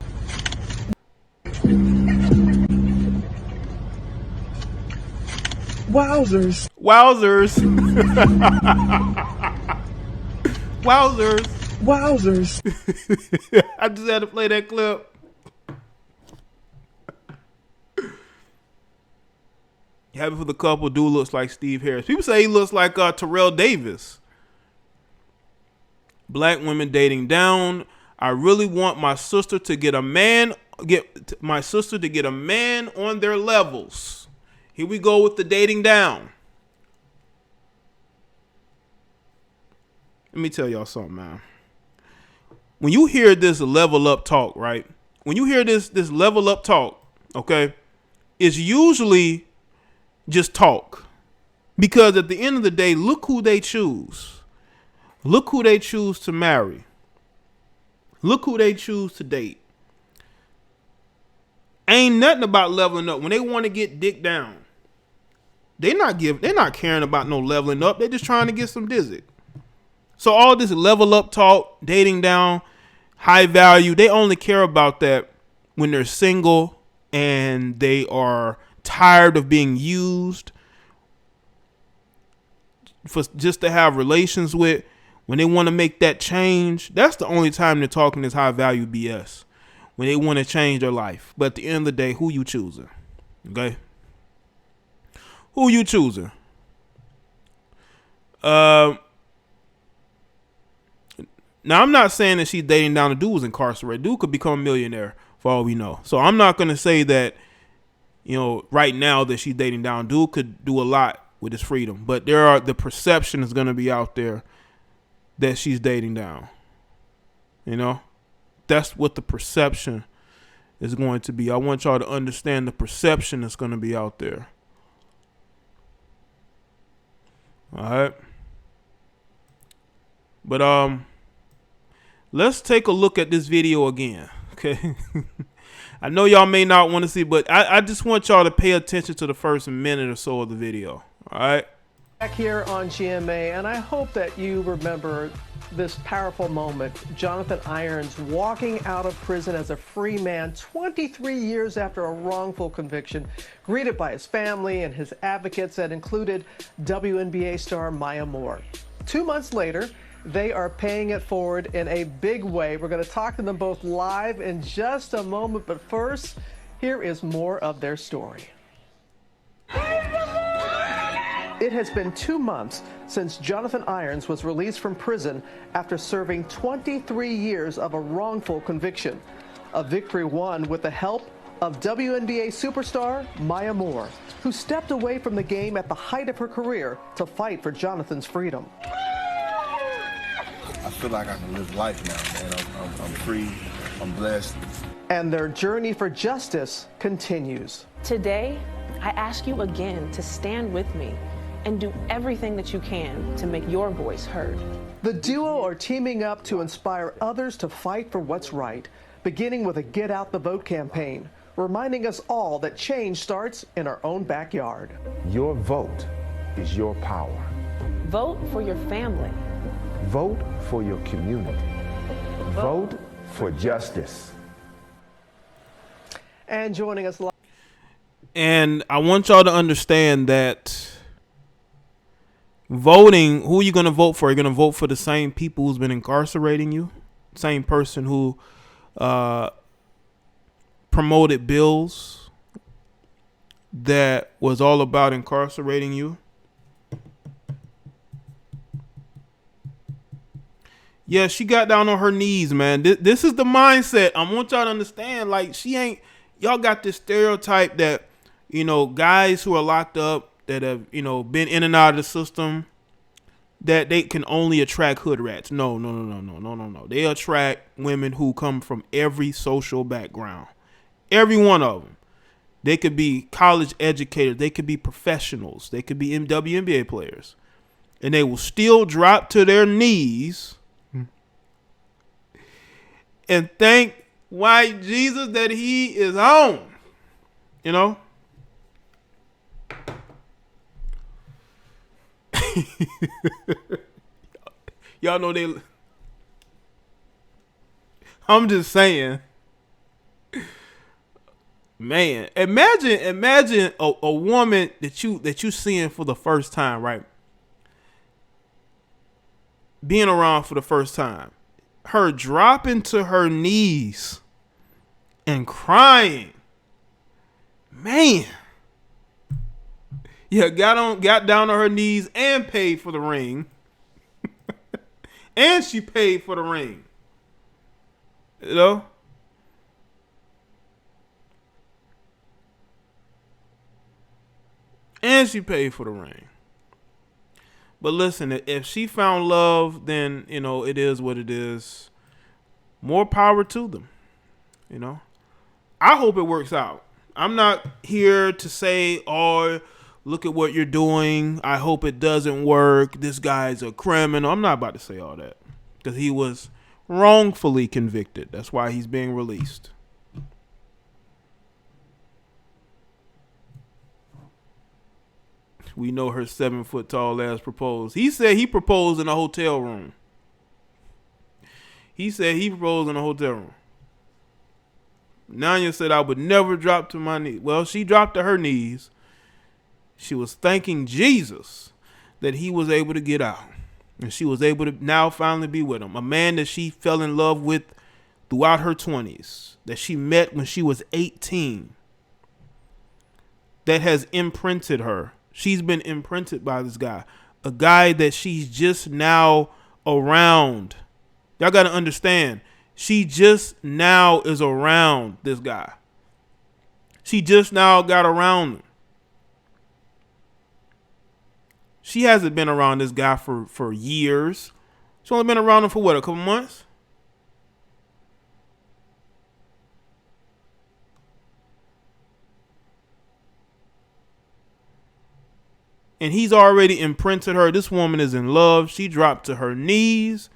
Wowzers. Wowzers. I just had to play that clip. Happy for the couple. Dude looks like Steve Harris. People say he looks like Terrell Davis. Black women dating down. I really want my sister to get a man. Get my sister to get a man on their levels. Here we go with the dating down. Let me tell y'all something, man. When you hear this level up talk, right? When you hear this level up talk, okay, it's usually just talk. Because at the end of the day, look who they choose. Look who they choose to marry. Look who they choose to date. Ain't nothing about leveling up. When they want to get dick down, they're not caring about no leveling up. They're just trying to get some dizzy. So all this level up talk, dating down, high value, they only care about that when they're single and they are tired of being used for just to have relations with. When they want to make that change, that's the only time they're talking this high value BS. When they want to change their life. But at the end of the day, who you choosing? Okay? Who you choosing? Now, I'm not saying that she's dating down. The dude was incarcerated. Dude could become a millionaire for all we know. So I'm not going to say that, you know, right now that she's dating down. Dude could do a lot with his freedom. But the perception is going to be out there that she's dating down. You know? That's what the perception is going to be. I want y'all to understand the perception that's going to be out there. All right. But let's take a look at this video again. Okay. I know y'all may not want to see, but I just want y'all to pay attention to the first minute or so of the video. All right. Back here on GMA, and I hope that you remember this powerful moment. Jonathan Irons walking out of prison as a free man 23 years after a wrongful conviction, greeted by his family and his advocates that included WNBA star Maya Moore. 2 months later, they are paying it forward in a big way. We're going to talk to them both live in just a moment, but first, here is more of their story. It has been 2 months since Jonathan Irons was released from prison after serving 23 years of a wrongful conviction. A victory won with the help of WNBA superstar Maya Moore, who stepped away from the game at the height of her career to fight for Jonathan's freedom. I feel like I can live life now, man. I'm free, I'm blessed. And their journey for justice continues. Today, I ask you again to stand with me and do everything that you can to make your voice heard. The duo are teaming up to inspire others to fight for what's right, beginning with a Get Out the Vote campaign, reminding us all that change starts in our own backyard. Your vote is your power. Vote for your family. Vote for your community. Vote for justice. And joining us live. And I want y'all to understand that voting, who are you going to vote for? You're going to vote for the same people who's been incarcerating you, same person who promoted bills that was all about incarcerating you. Yeah, she got down on her knees, man. This is the mindset. I want y'all to understand. Like, y'all got this stereotype that, guys who are locked up that have, been in and out of the system, that they can only attract hood rats. No. They attract women who come from every social background. Every one of them. They could be college educated. They could be professionals. They could be WNBA players. And they will still drop to their knees and thank white Jesus that he is on. Y'all know they. I'm just saying, man. Imagine a woman that you seeing for the first time, right? Being around for the first time, her dropping to her knees and crying, man. Yeah, got down on her knees and paid for the ring. And she paid for the ring. And she paid for the ring. But listen, if she found love, then, it is what it is. More power to them. I hope it works out. I'm not here to say, look at what you're doing. I hope it doesn't work. This guy's a criminal. I'm not about to say all that. Because he was wrongfully convicted. That's why he's being released. We know her 7-foot-tall ass proposed. He said he proposed in a hotel room. Nanya said, I would never drop to my knees. Well, she dropped to her knees. She was thanking Jesus that he was able to get out. And she was able to now finally be with him. A man that she fell in love with throughout her 20s. That she met when she was 18. That has imprinted her. She's been imprinted by this guy. A guy that she's just now around. Y'all got to understand. She just now is around this guy. She just now got around him. She hasn't been around this guy for years. She's only been around him for what, a couple months? And he's already imprinted her. This woman is in love. She dropped to her knees,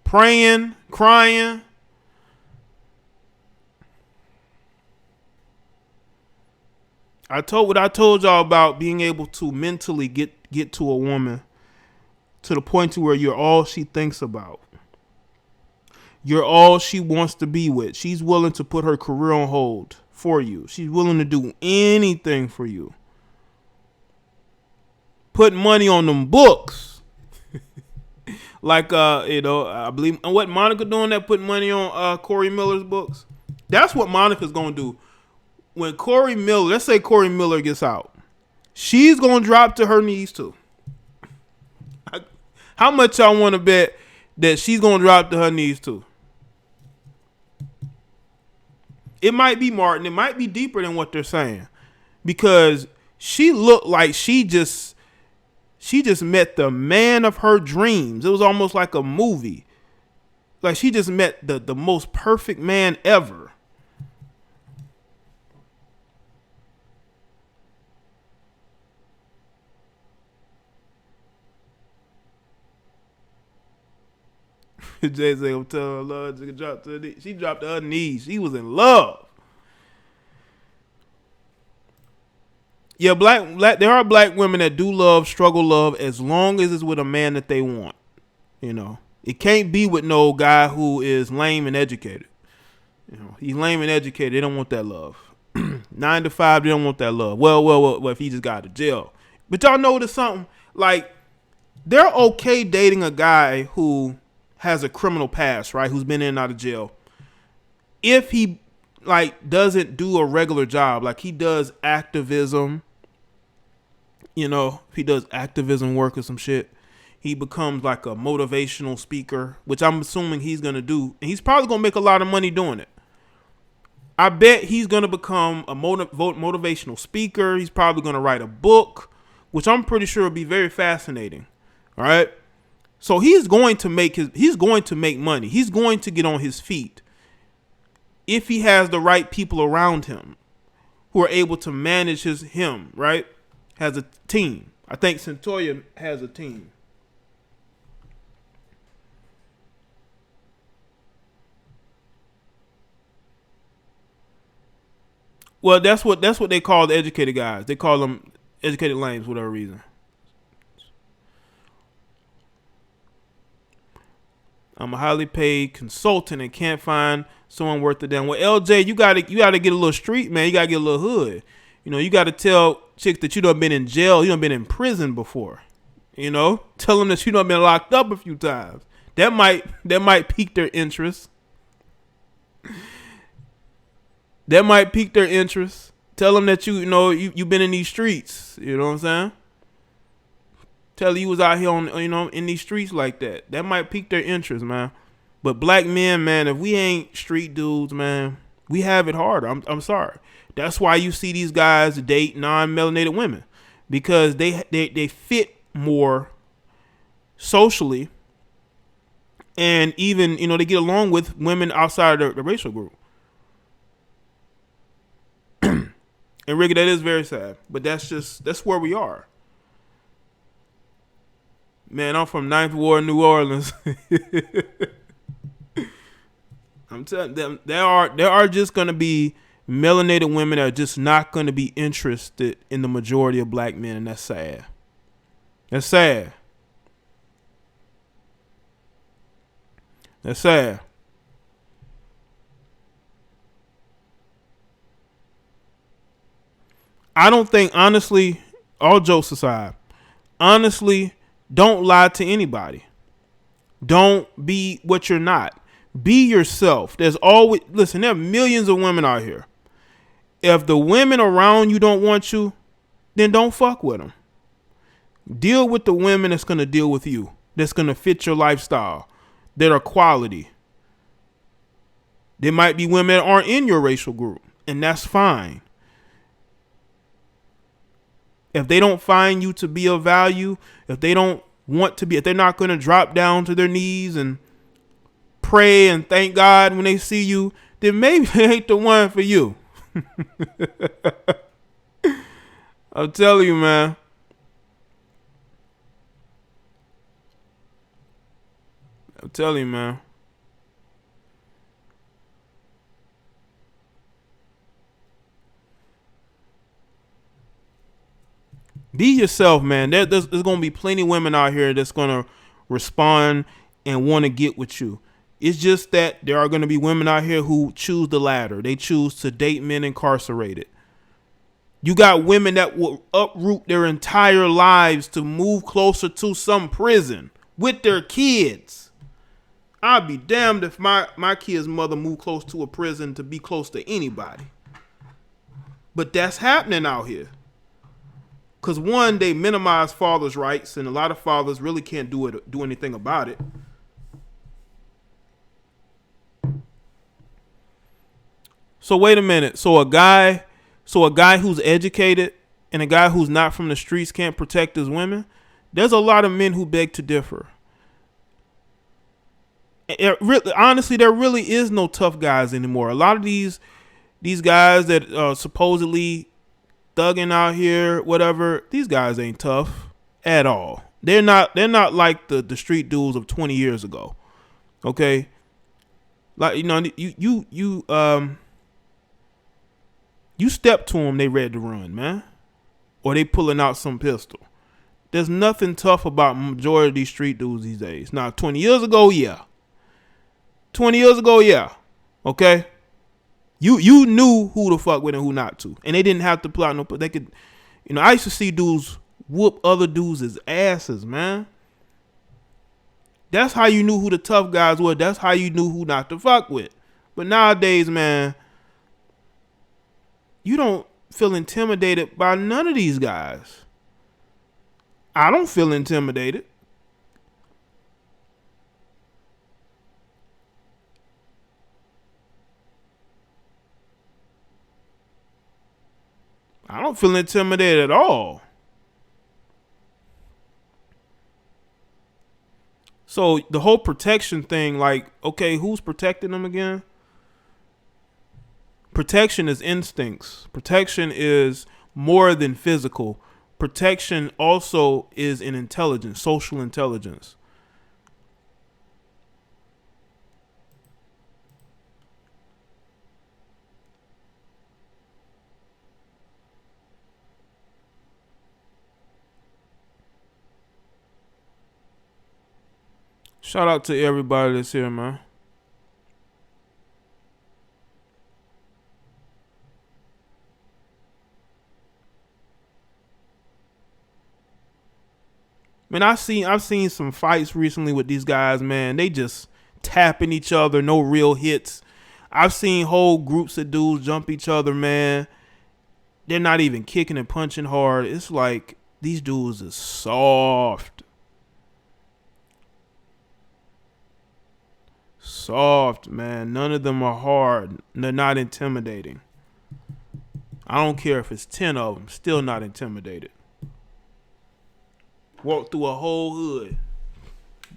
praying, crying. I told y'all about being able to mentally get to a woman to the point to where you're all she thinks about. You're all she wants to be with. She's willing to put her career on hold for you. She's willing to do anything for you. Put money on them books. Like, I believe what Monica doing that, putting money on Corey Miller's books. That's what Monica's going to do. When Corey Miller, let's say Corey Miller gets out, she's going to drop to her knees too. How much y'all want to bet that she's going to drop to her knees too? It might be, Martin. It might be deeper than what they're saying, because she looked like she just met the man of her dreams. It was almost like a movie. Like she just met the most perfect man ever. Jay said, I'm telling her, love, she dropped to her knees. She was in love. Yeah, there are black women that do love, struggle love, as long as it's with a man that they want. You know, it can't be with no guy who is lame and educated. You know, he's lame and educated. They don't want that love. 9 to 5, they don't want that love. Well, if he just got to jail. But y'all notice something? Like, they're okay dating a guy who has a criminal past, right? Who's been in and out of jail. If he doesn't do a regular job, like he does activism, if he does activism work or some shit, he becomes like a motivational speaker, which I'm assuming he's going to do. And he's probably going to make a lot of money doing it. I bet he's going to become a motivational speaker. He's probably going to write a book, which I'm pretty sure will be very fascinating. All right. So he's going to make money. He's going to get on his feet if he has the right people around him who are able to manage him, right? Has a team. I think Centoya has a team. Well, that's what they call the educated guys. They call them educated lames for whatever reason. I'm a highly paid consultant and can't find someone worth the damn. Well, LJ, you gotta get a little street, man. You gotta get a little hood. You gotta tell chicks that you done been in jail, you done been in prison before. Tell them that you done been locked up a few times. That might pique their interest. That might pique their interest. Tell them that you've been in these streets. You know what I'm saying? Tell you was out here on in these streets like that. That might pique their interest, man. But black men, man, if we ain't street dudes, man, we have it harder. I'm sorry. That's why you see these guys date non-melanated women, because they fit more socially, and even they get along with women outside of the racial group. And Ricky, that is very sad, but that's where we are. Man, I'm from Ninth Ward, New Orleans. I'm telling them, there are just going to be melanated women that are just not going to be interested in the majority of black men, and that's sad. That's sad. That's sad. I don't think, honestly, all jokes aside, honestly, don't lie to anybody. Don't be what you're not. Be yourself. There are millions of women out here. If the women around you don't want you, then don't fuck with them. Deal with the women that's going to deal with you, that's going to fit your lifestyle, that are quality. There might be women that aren't in your racial group, and that's fine. If they don't find you to be of value, if they're not going to drop down to their knees and pray and thank God when they see you, then maybe they ain't the one for you. I'm telling you, man. I'm telling you, man. Be yourself, man. There's gonna be plenty of women out here that's gonna respond and want to get with you. It's just that there are gonna be women out here who choose the latter. They choose to date men incarcerated. You got women that will uproot their entire lives to move closer to some prison with their kids. I'd be damned if my kid's mother moved close to a prison to be close to anybody. But that's happening out here. Because one, they minimize fathers' rights, and a lot of fathers really can't do anything about it. So wait a minute. So a guy who's educated and a guy who's not from the streets can't protect his women? There's a lot of men who beg to differ. Honestly, there really is no tough guys anymore. A lot of these guys that supposedly thugging out here, whatever, these guys ain't tough at all. They're not like the street dudes of 20 years ago. Okay? Like, you know, you step to them, they ready to run, man. Or they pulling out some pistol. There's nothing tough about majority of these street dudes these days. Now, 20 years ago, yeah. 20 years ago, yeah. Okay? You knew who to fuck with and who not to. And they didn't have to plot no, but they could, you know, I used to see dudes whoop other dudes' asses, man. That's how you knew who the tough guys were. That's how you knew who not to fuck with. But nowadays, man, you don't feel intimidated by none of these guys. I don't feel intimidated. I don't feel intimidated at all. So the whole protection thing, like, okay, who's protecting them again? Protection is instincts. Protection is more than physical. Protection also is an intelligence, social intelligence. Shout out to everybody that's here, man. Man, I've seen some fights recently with these guys, man. They just tapping each other, no real hits. I've seen whole groups of dudes jump each other, man. They're not even kicking and punching hard. It's like these dudes are soft. Soft, man. None of them are hard. They're not intimidating. I don't care if it's 10 of them. Still not intimidated. Walk through a whole hood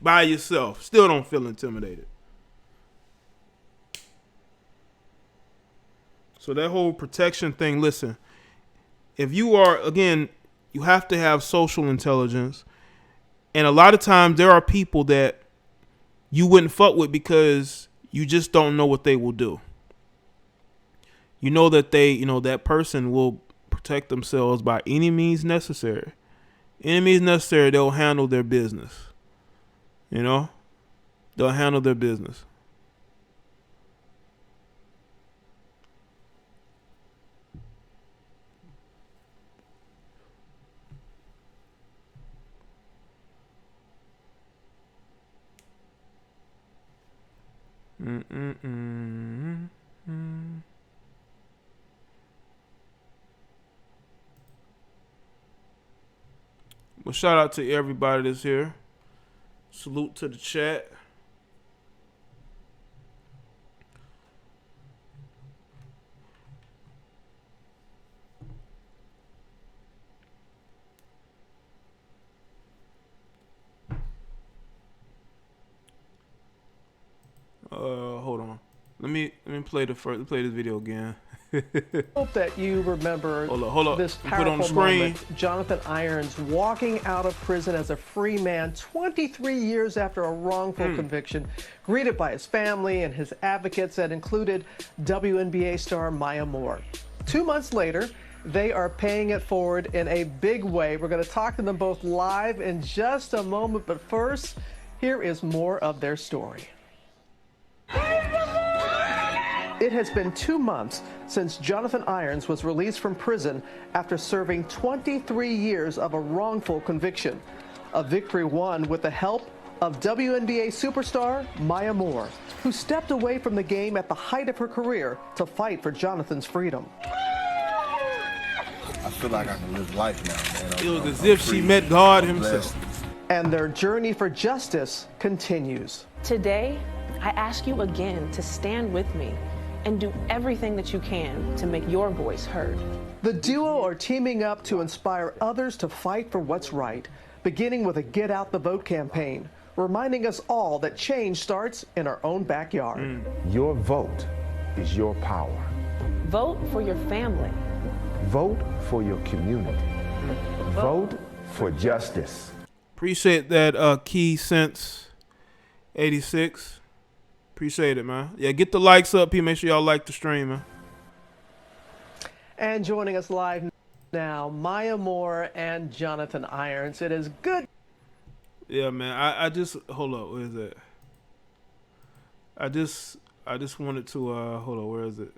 by yourself. Still don't feel intimidated. So that whole protection thing, listen. If you are, again, you have to have social intelligence. And a lot of times there are people that you wouldn't fuck with because you just don't know what they will do. You know that that person will protect themselves by any means necessary. Any means necessary, they'll handle their business. You know? They'll handle their business. Well, shout out to everybody that's here. Salute to the chat. Hold on. Let me play this video again. Hope that you remember hold up. this Put powerful on the screen. moment. Jonathan Irons walking out of prison as a free man 23 years after a wrongful conviction, greeted by his family and his advocates that included WNBA star Maya Moore. 2 months later, They are paying it forward in a big way. We're going to talk to them both live in just a moment, but first, here is more of their story. It has been 2 months since Jonathan Irons was released from prison after serving 23 years of a wrongful conviction. A victory won with the help of WNBA superstar Maya Moore, who stepped away from the game at the height of her career to fight for Jonathan's freedom. I feel like I can live life now, man. It was as if she met God I'm himself. blessed. And their journey for justice continues. Today, I ask you again to stand with me and do everything that you can to make your voice heard. The duo are teaming up to inspire others to fight for what's right, beginning with a Get Out the Vote campaign, reminding us all that change starts in our own backyard. Your vote is your power. Vote for your family. Vote for your community. Vote for justice. Appreciate that Key Sense 86. Appreciate it, man. Yeah, get the likes up here. Make sure y'all like the stream, man. And joining us live now, Maya Moore and Jonathan Irons. It is good. Yeah, man. I just hold up. Where is it? I just wanted to hold on. Where is it?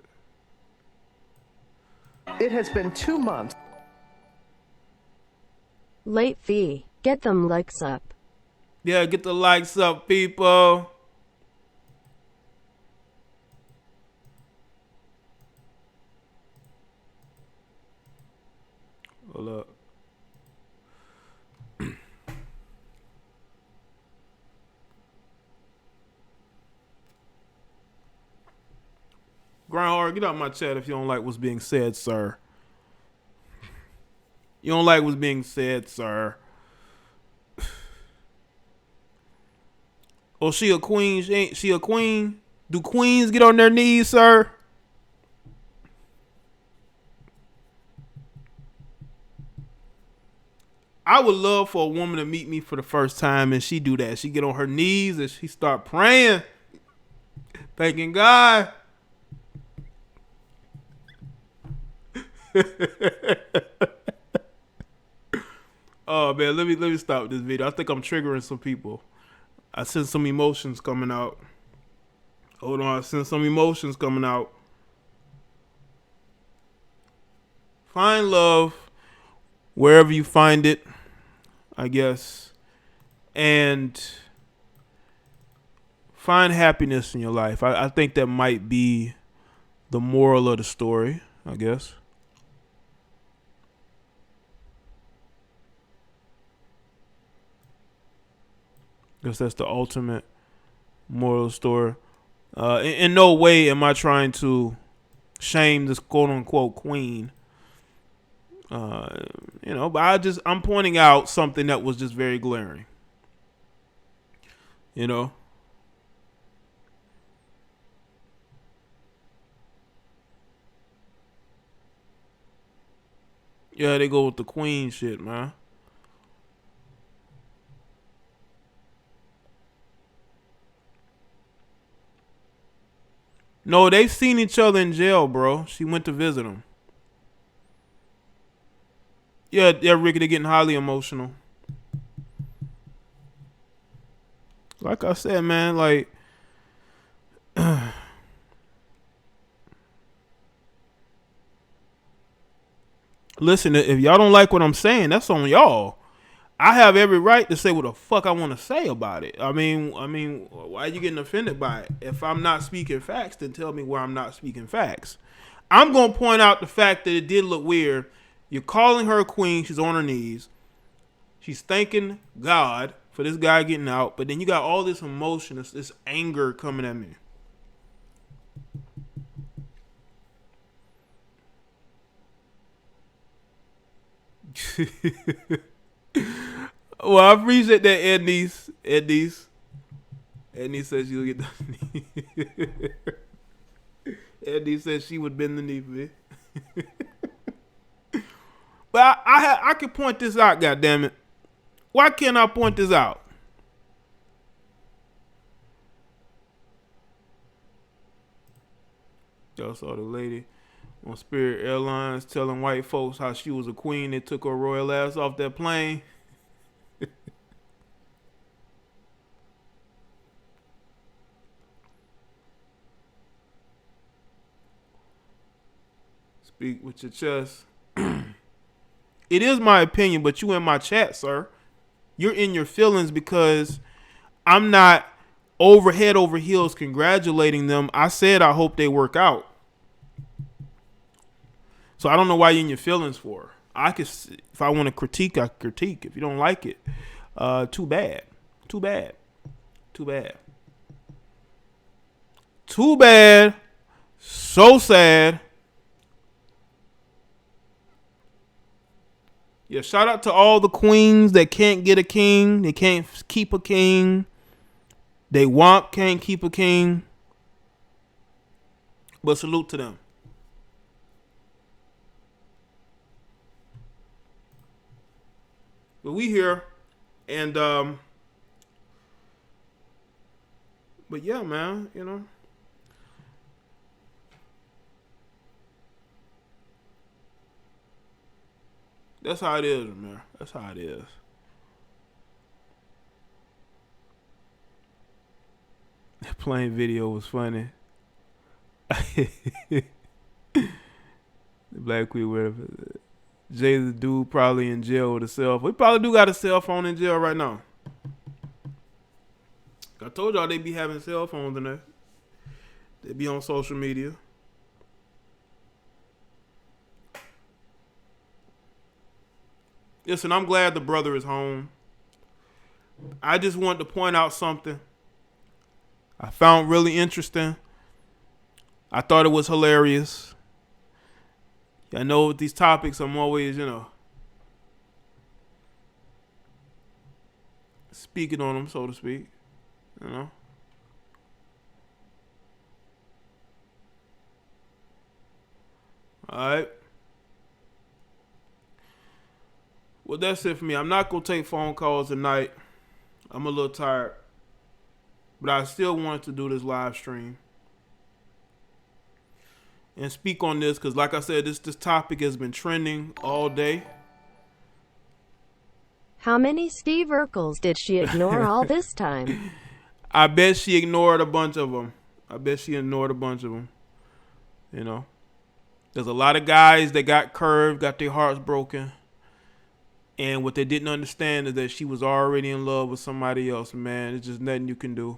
It has been 2 months. Late fee. Get them likes up. Yeah, get the likes up, people. Hold up. Groundhog, get out my chat if you don't like what's being said, sir. You don't like what's being said, sir. Oh, she a queen? Ain't she a queen? Do queens get on their knees, sir? I would love for a woman to meet me for the first time and she do that. She get on her knees and she start praying, thanking God. Oh man, let me stop this video. I think I'm triggering some people. I sense some emotions coming out. Hold on, I sense some emotions coming out. Find love wherever you find it, I guess, and find happiness in your life. I think that might be the moral of the story, I guess. Guess that's the ultimate moral of the story. In no way am I trying to shame this quote unquote queen. But I'm pointing out something that was just very glaring. You know? Yeah, they go with the queen shit, man. No, they've seen each other in jail, bro. She went to visit him. Yeah, Ricky, they're getting highly emotional. Like I said, man, like listen, if y'all don't like what I'm saying, that's on y'all. I have every right to say what the fuck I want to say about it. I mean, why are you getting offended by it? If I'm not speaking facts, then tell me where I'm not speaking facts. I'm going to point out the fact that it did look weird. You're calling her a queen. She's on her knees. She's thanking God for this guy getting out. But then you got all this emotion, this anger coming at me. Well, I appreciate that, Edniece. Edniece says she'll get the knee. Edniece says she would bend the knee for me. But I can point this out, goddammit. Why can't I point this out? Y'all saw the lady. On Spirit Airlines telling white folks how she was a queen. They took her royal ass off that plane. Speak with your chest. It is my opinion, but you in my chat, sir. You're in your feelings because I'm not head over heels congratulating them. I said I hope they work out. So I don't know why you're in your feelings for. I could, if I want to critique, I critique. If you don't like it, too bad. Too bad. Too bad. Too bad. So sad. Yeah, shout out to all the queens that can't get a king. They can't keep a king. They can't keep a king. But salute to them. But we here. And, but yeah, man, you know. That's how it is, man. That's how it is. That plane video was funny. The black queen with Jay, the dude, probably in jail with a cell phone. He probably do got a cell phone in jail right now. I told y'all they be having cell phones in there. They be on social media. Listen, I'm glad the brother is home. I just want to point out something I found really interesting. I thought it was hilarious. I know with these topics, I'm always, speaking on them, so to speak. All right. Well, that's it for me. I'm not going to take phone calls tonight. I'm a little tired. But I still wanted to do this live stream and speak on this because, like I said, this topic has been trending all day. How many Steve Urkels did she ignore all this time? I bet she ignored a bunch of them. There's a lot of guys that got curved, got their hearts broken. And what they didn't understand is that she was already in love with somebody else, man. It's just nothing you can do.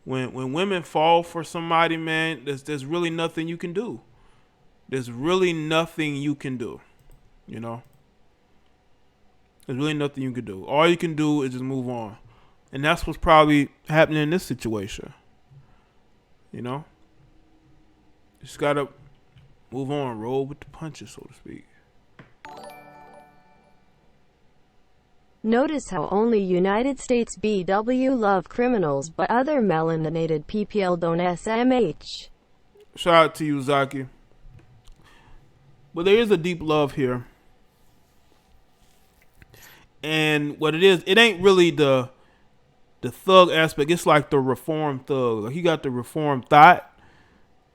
When women fall for somebody, man, there's really nothing you can do. There's really nothing you can do, There's really nothing you can do. All you can do is just move on. And that's what's probably happening in this situation. Just got to move on, roll with the punches, so to speak. Notice how only United States BW love criminals but other melanated PPL don't SMH. Shout out to you, Zaki. But there is a deep love here. And what it is, it ain't really the thug aspect. It's like the reformed thug. Like you got the reformed thought,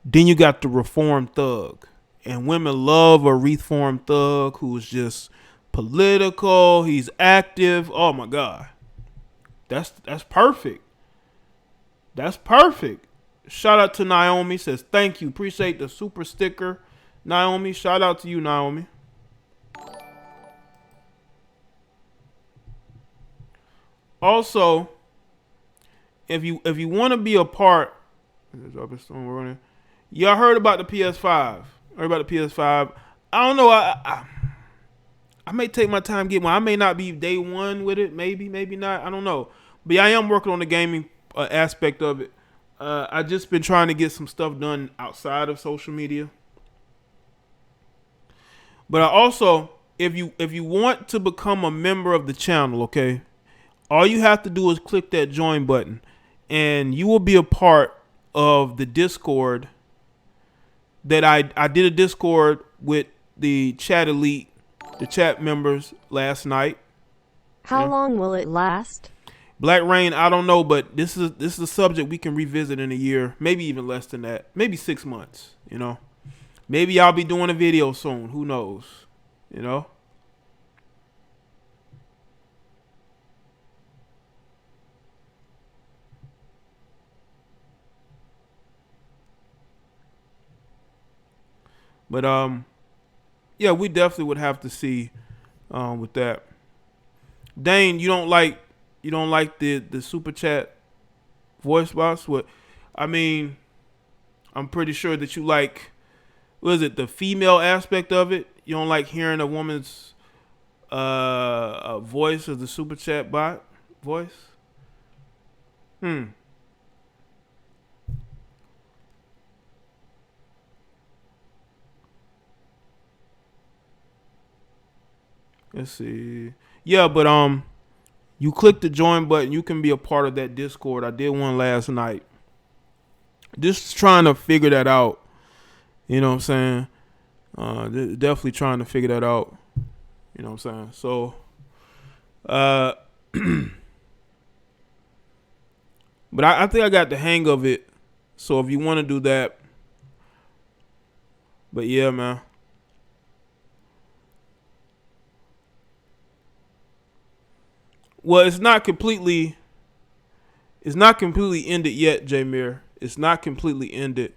then you got the reformed thug. And women love a reformed thug who's just political, he's active. Oh my God. That's perfect. That's perfect. Shout out to Naomi. Says thank you. Appreciate the super sticker. Naomi, shout out to you, Naomi. Also, if you want to be a part, y'all heard about the PS5. I don't know. I may take my time getting one. I may not be day one with it. Maybe not. I don't know. But I am working on the gaming aspect of it. I just been trying to get some stuff done outside of social media. But I also, if you want to become a member of the channel, okay, all you have to do is click that join button, and you will be a part of the Discord. That I did a Discord with the chat elite. The chat members last night. How long will it last? Black Rain, I don't know, but this is a subject we can revisit in a year, maybe even less than that, maybe 6 months. Maybe I'll be doing a video soon. Who knows? You know? But yeah, we definitely would have to see with that. Dane, you don't like the super chat voice box? What? I mean, I'm pretty sure that you like, what is it, the female aspect of it? You don't like hearing a woman's voice of the super chat bot voice? Let's see. Yeah, but you click the join button, you can be a part of that Discord. I did one last night. Just trying to figure that out. You know what I'm saying? Definitely trying to figure that out. You know what I'm saying? So, but I think I got the hang of it. So if you want to do that, but yeah, man. Well, it's not completely ended yet, Jameer. It's not completely ended.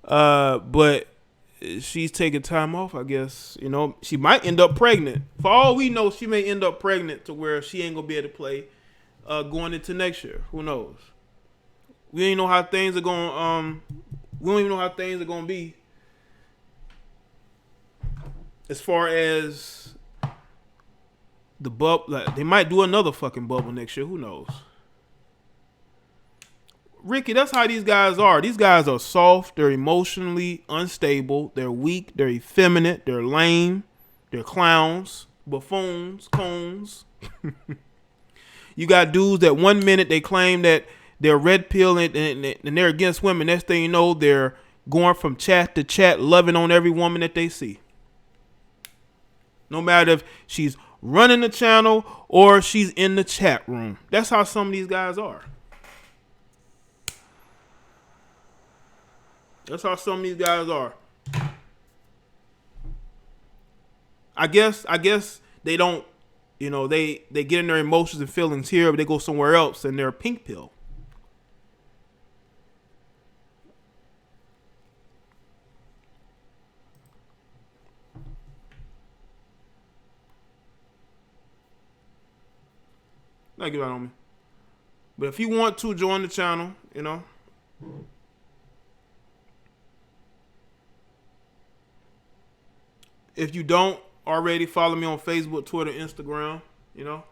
But she's taking time off, I guess. You know, she might end up pregnant. For all we know, she may end up pregnant to where she ain't gonna be able to play going into next year. Who knows? We ain't know how things are going. We don't even know how things are gonna be as far as the bubble. Like, they might do another fucking bubble next year. Who knows? Ricky, that's how these guys are. These guys are soft. They're emotionally unstable. They're weak. They're effeminate. They're lame. They're clowns, buffoons, cones. You got dudes that 1 minute they claim that they're red pill and they're against women. Next thing you know, they're going from chat to chat, loving on every woman that they see. No matter if she's running the channel or she's in the chat room. That's how some of these guys are. That's how some of these guys are. I guess they don't, you know, they get in their emotions and feelings here, but they go somewhere else and they're a pink pill. Not give out on me. But if you want to join the channel, you know. If you don't already, follow me on Facebook, Twitter, Instagram, you know.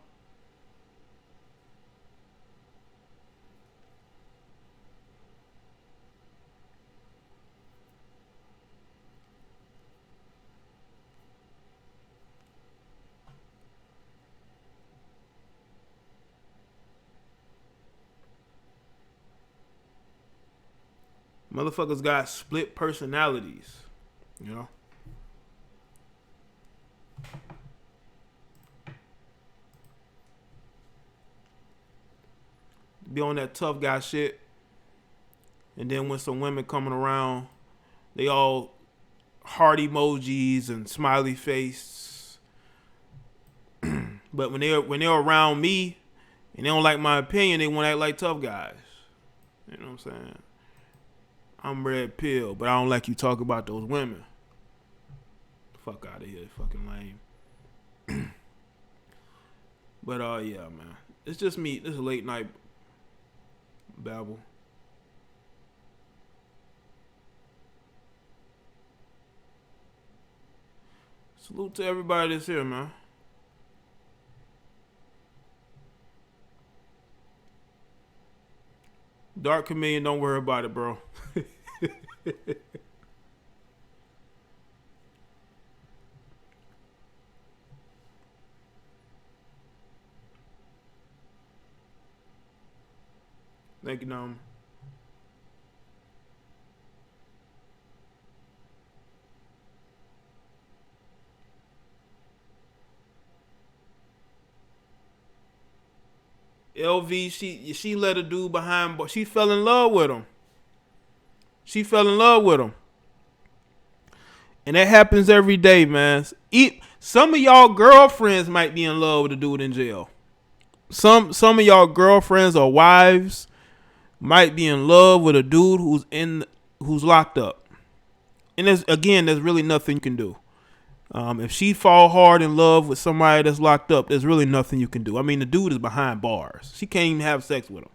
Motherfuckers got split personalities, you know. Be on that tough guy shit, and then when some women coming around, they all heart emojis and smiley face. But when they're around me and they don't like my opinion, they want to act like tough guys. You know what I'm saying? I'm red pill, but I don't like you talk about those women. Fuck out of here, fucking lame. But yeah, man, it's just me. This is a late night babble. Salute to everybody that's here, man. Dark Chameleon, don't worry about it, bro. Thank you, Nam. LV, she let a dude behind, she fell in love with him. She fell in love with him. And that happens every day, man. Some of y'all girlfriends might be in love with a dude in jail. Some of y'all girlfriends or wives might be in love with a dude who's locked up. And there's really nothing you can do. If she fall hard in love with somebody that's locked up, there's really nothing you can do. I mean, the dude is behind bars. She can't even have sex with him.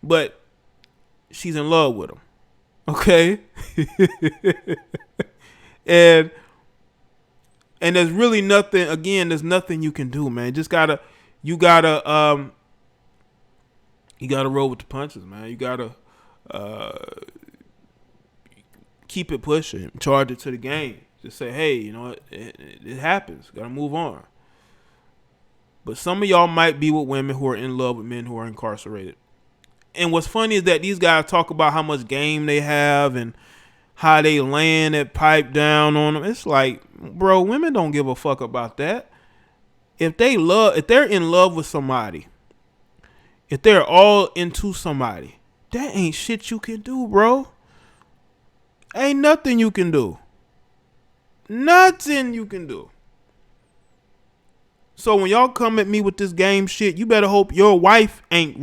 But she's in love with him. Okay? And there's really nothing, again, there's nothing you can do, man. You gotta roll with the punches, man. You gotta keep it pushing, charge it to the game. Just say, hey, you know, it happens. Gotta move on. But some of y'all might be with women who are in love with men who are incarcerated. And what's funny is that these guys talk about how much game they have and how they laying that pipe down on them. It's like, bro, women don't give a fuck about that. If they're in love with somebody, if they're all into somebody, that ain't shit you can do, bro. Ain't nothing you can do. Nothing you can do. So when y'all come at me with this game shit, you better hope your wife ain't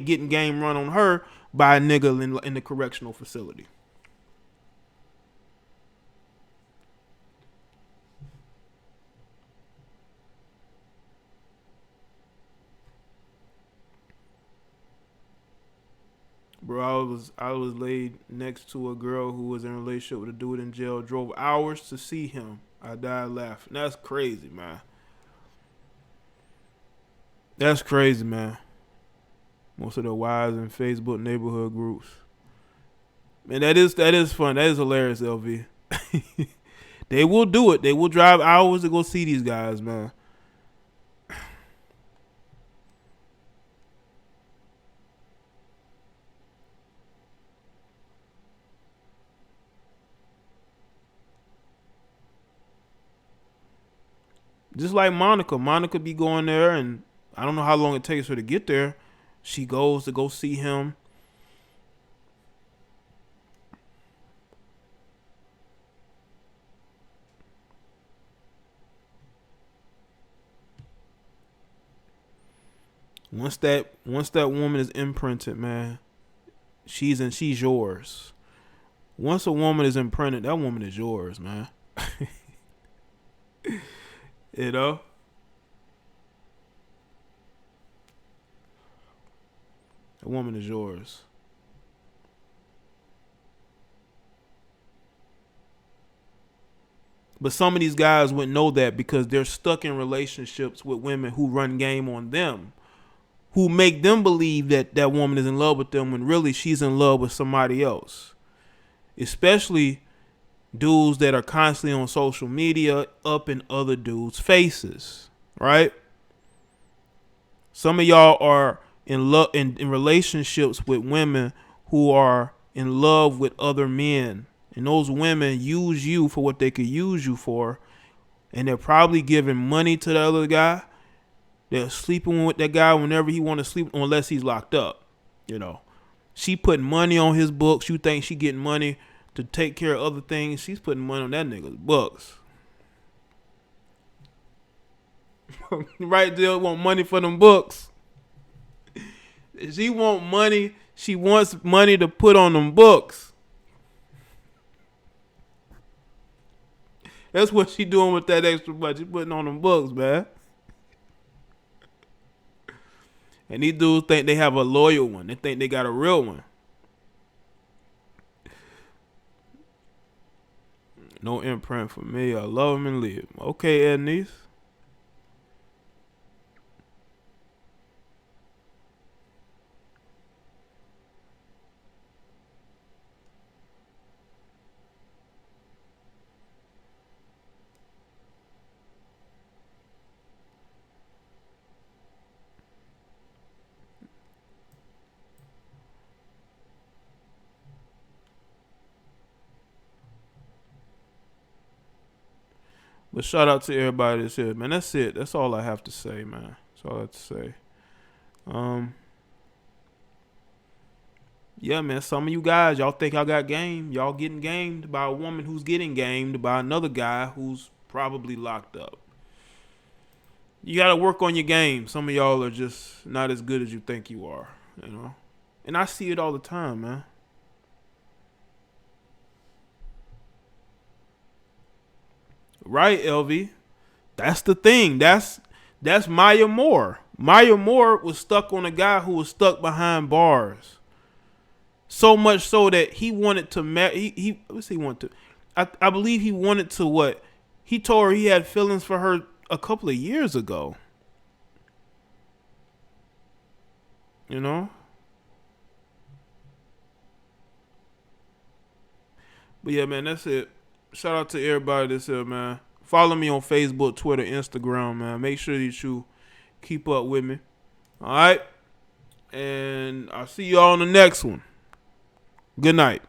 getting game run on her by a nigga in the correctional facility. Bro, I was laid next to a girl who was in a relationship with a dude in jail. Drove hours to see him. I died laughing. That's crazy, man. That's crazy, man. Most of the wives in Facebook neighborhood groups. Man, that is fun. That is hilarious, LV. They will do it. They will drive hours to go see these guys, man. Just like Monica. Monica be going there, and I don't know how long it takes her to get there. She goes to go see him. Once that woman is imprinted, man, she's yours. Once a woman is imprinted, that woman is yours, man. You know? That woman is yours. But some of these guys wouldn't know that because they're stuck in relationships with women who run game on them, who make them believe that that woman is in love with them when really she's in love with somebody else. Especially dudes that are constantly on social media up in other dudes' faces, right? Some of y'all are in love in relationships with women who are in love with other men, and those women use you for what they could use you for, and they're probably giving money to the other guy. They're sleeping with that guy whenever he want to sleep, unless he's locked up. You know, she putting money on his books. You think she getting money to take care of other things? She's putting money on that nigga's books. Right there, want money for them books. She want money. She wants money to put on them books. That's what she doing with that extra money. She putting on them books, man. And these dudes think they have a loyal one. They think they got a real one. No imprint for me. I love him and leave him. Okay, Ednice. But shout out to everybody that's here, man. That's it. That's all I have to say, man. That's all I have to say. Yeah, man, some of you guys, y'all think y'all got game. Y'all getting gamed by a woman who's getting gamed by another guy who's probably locked up. You got to work on your game. Some of y'all are just not as good as you think you are, you know? And I see it all the time, man. Right, LV? That's the thing. That's Maya Moore. Maya Moore was stuck on a guy who was stuck behind bars. So much so that he wanted to what's he want to? I believe he wanted to what? He told her he had feelings for her a couple of years ago. You know? But yeah, man, that's it. Shout out to everybody that's here, man. Follow me on Facebook, Twitter, Instagram, man. Make sure that you keep up with me. All right? And I'll see y'all on the next one. Good night.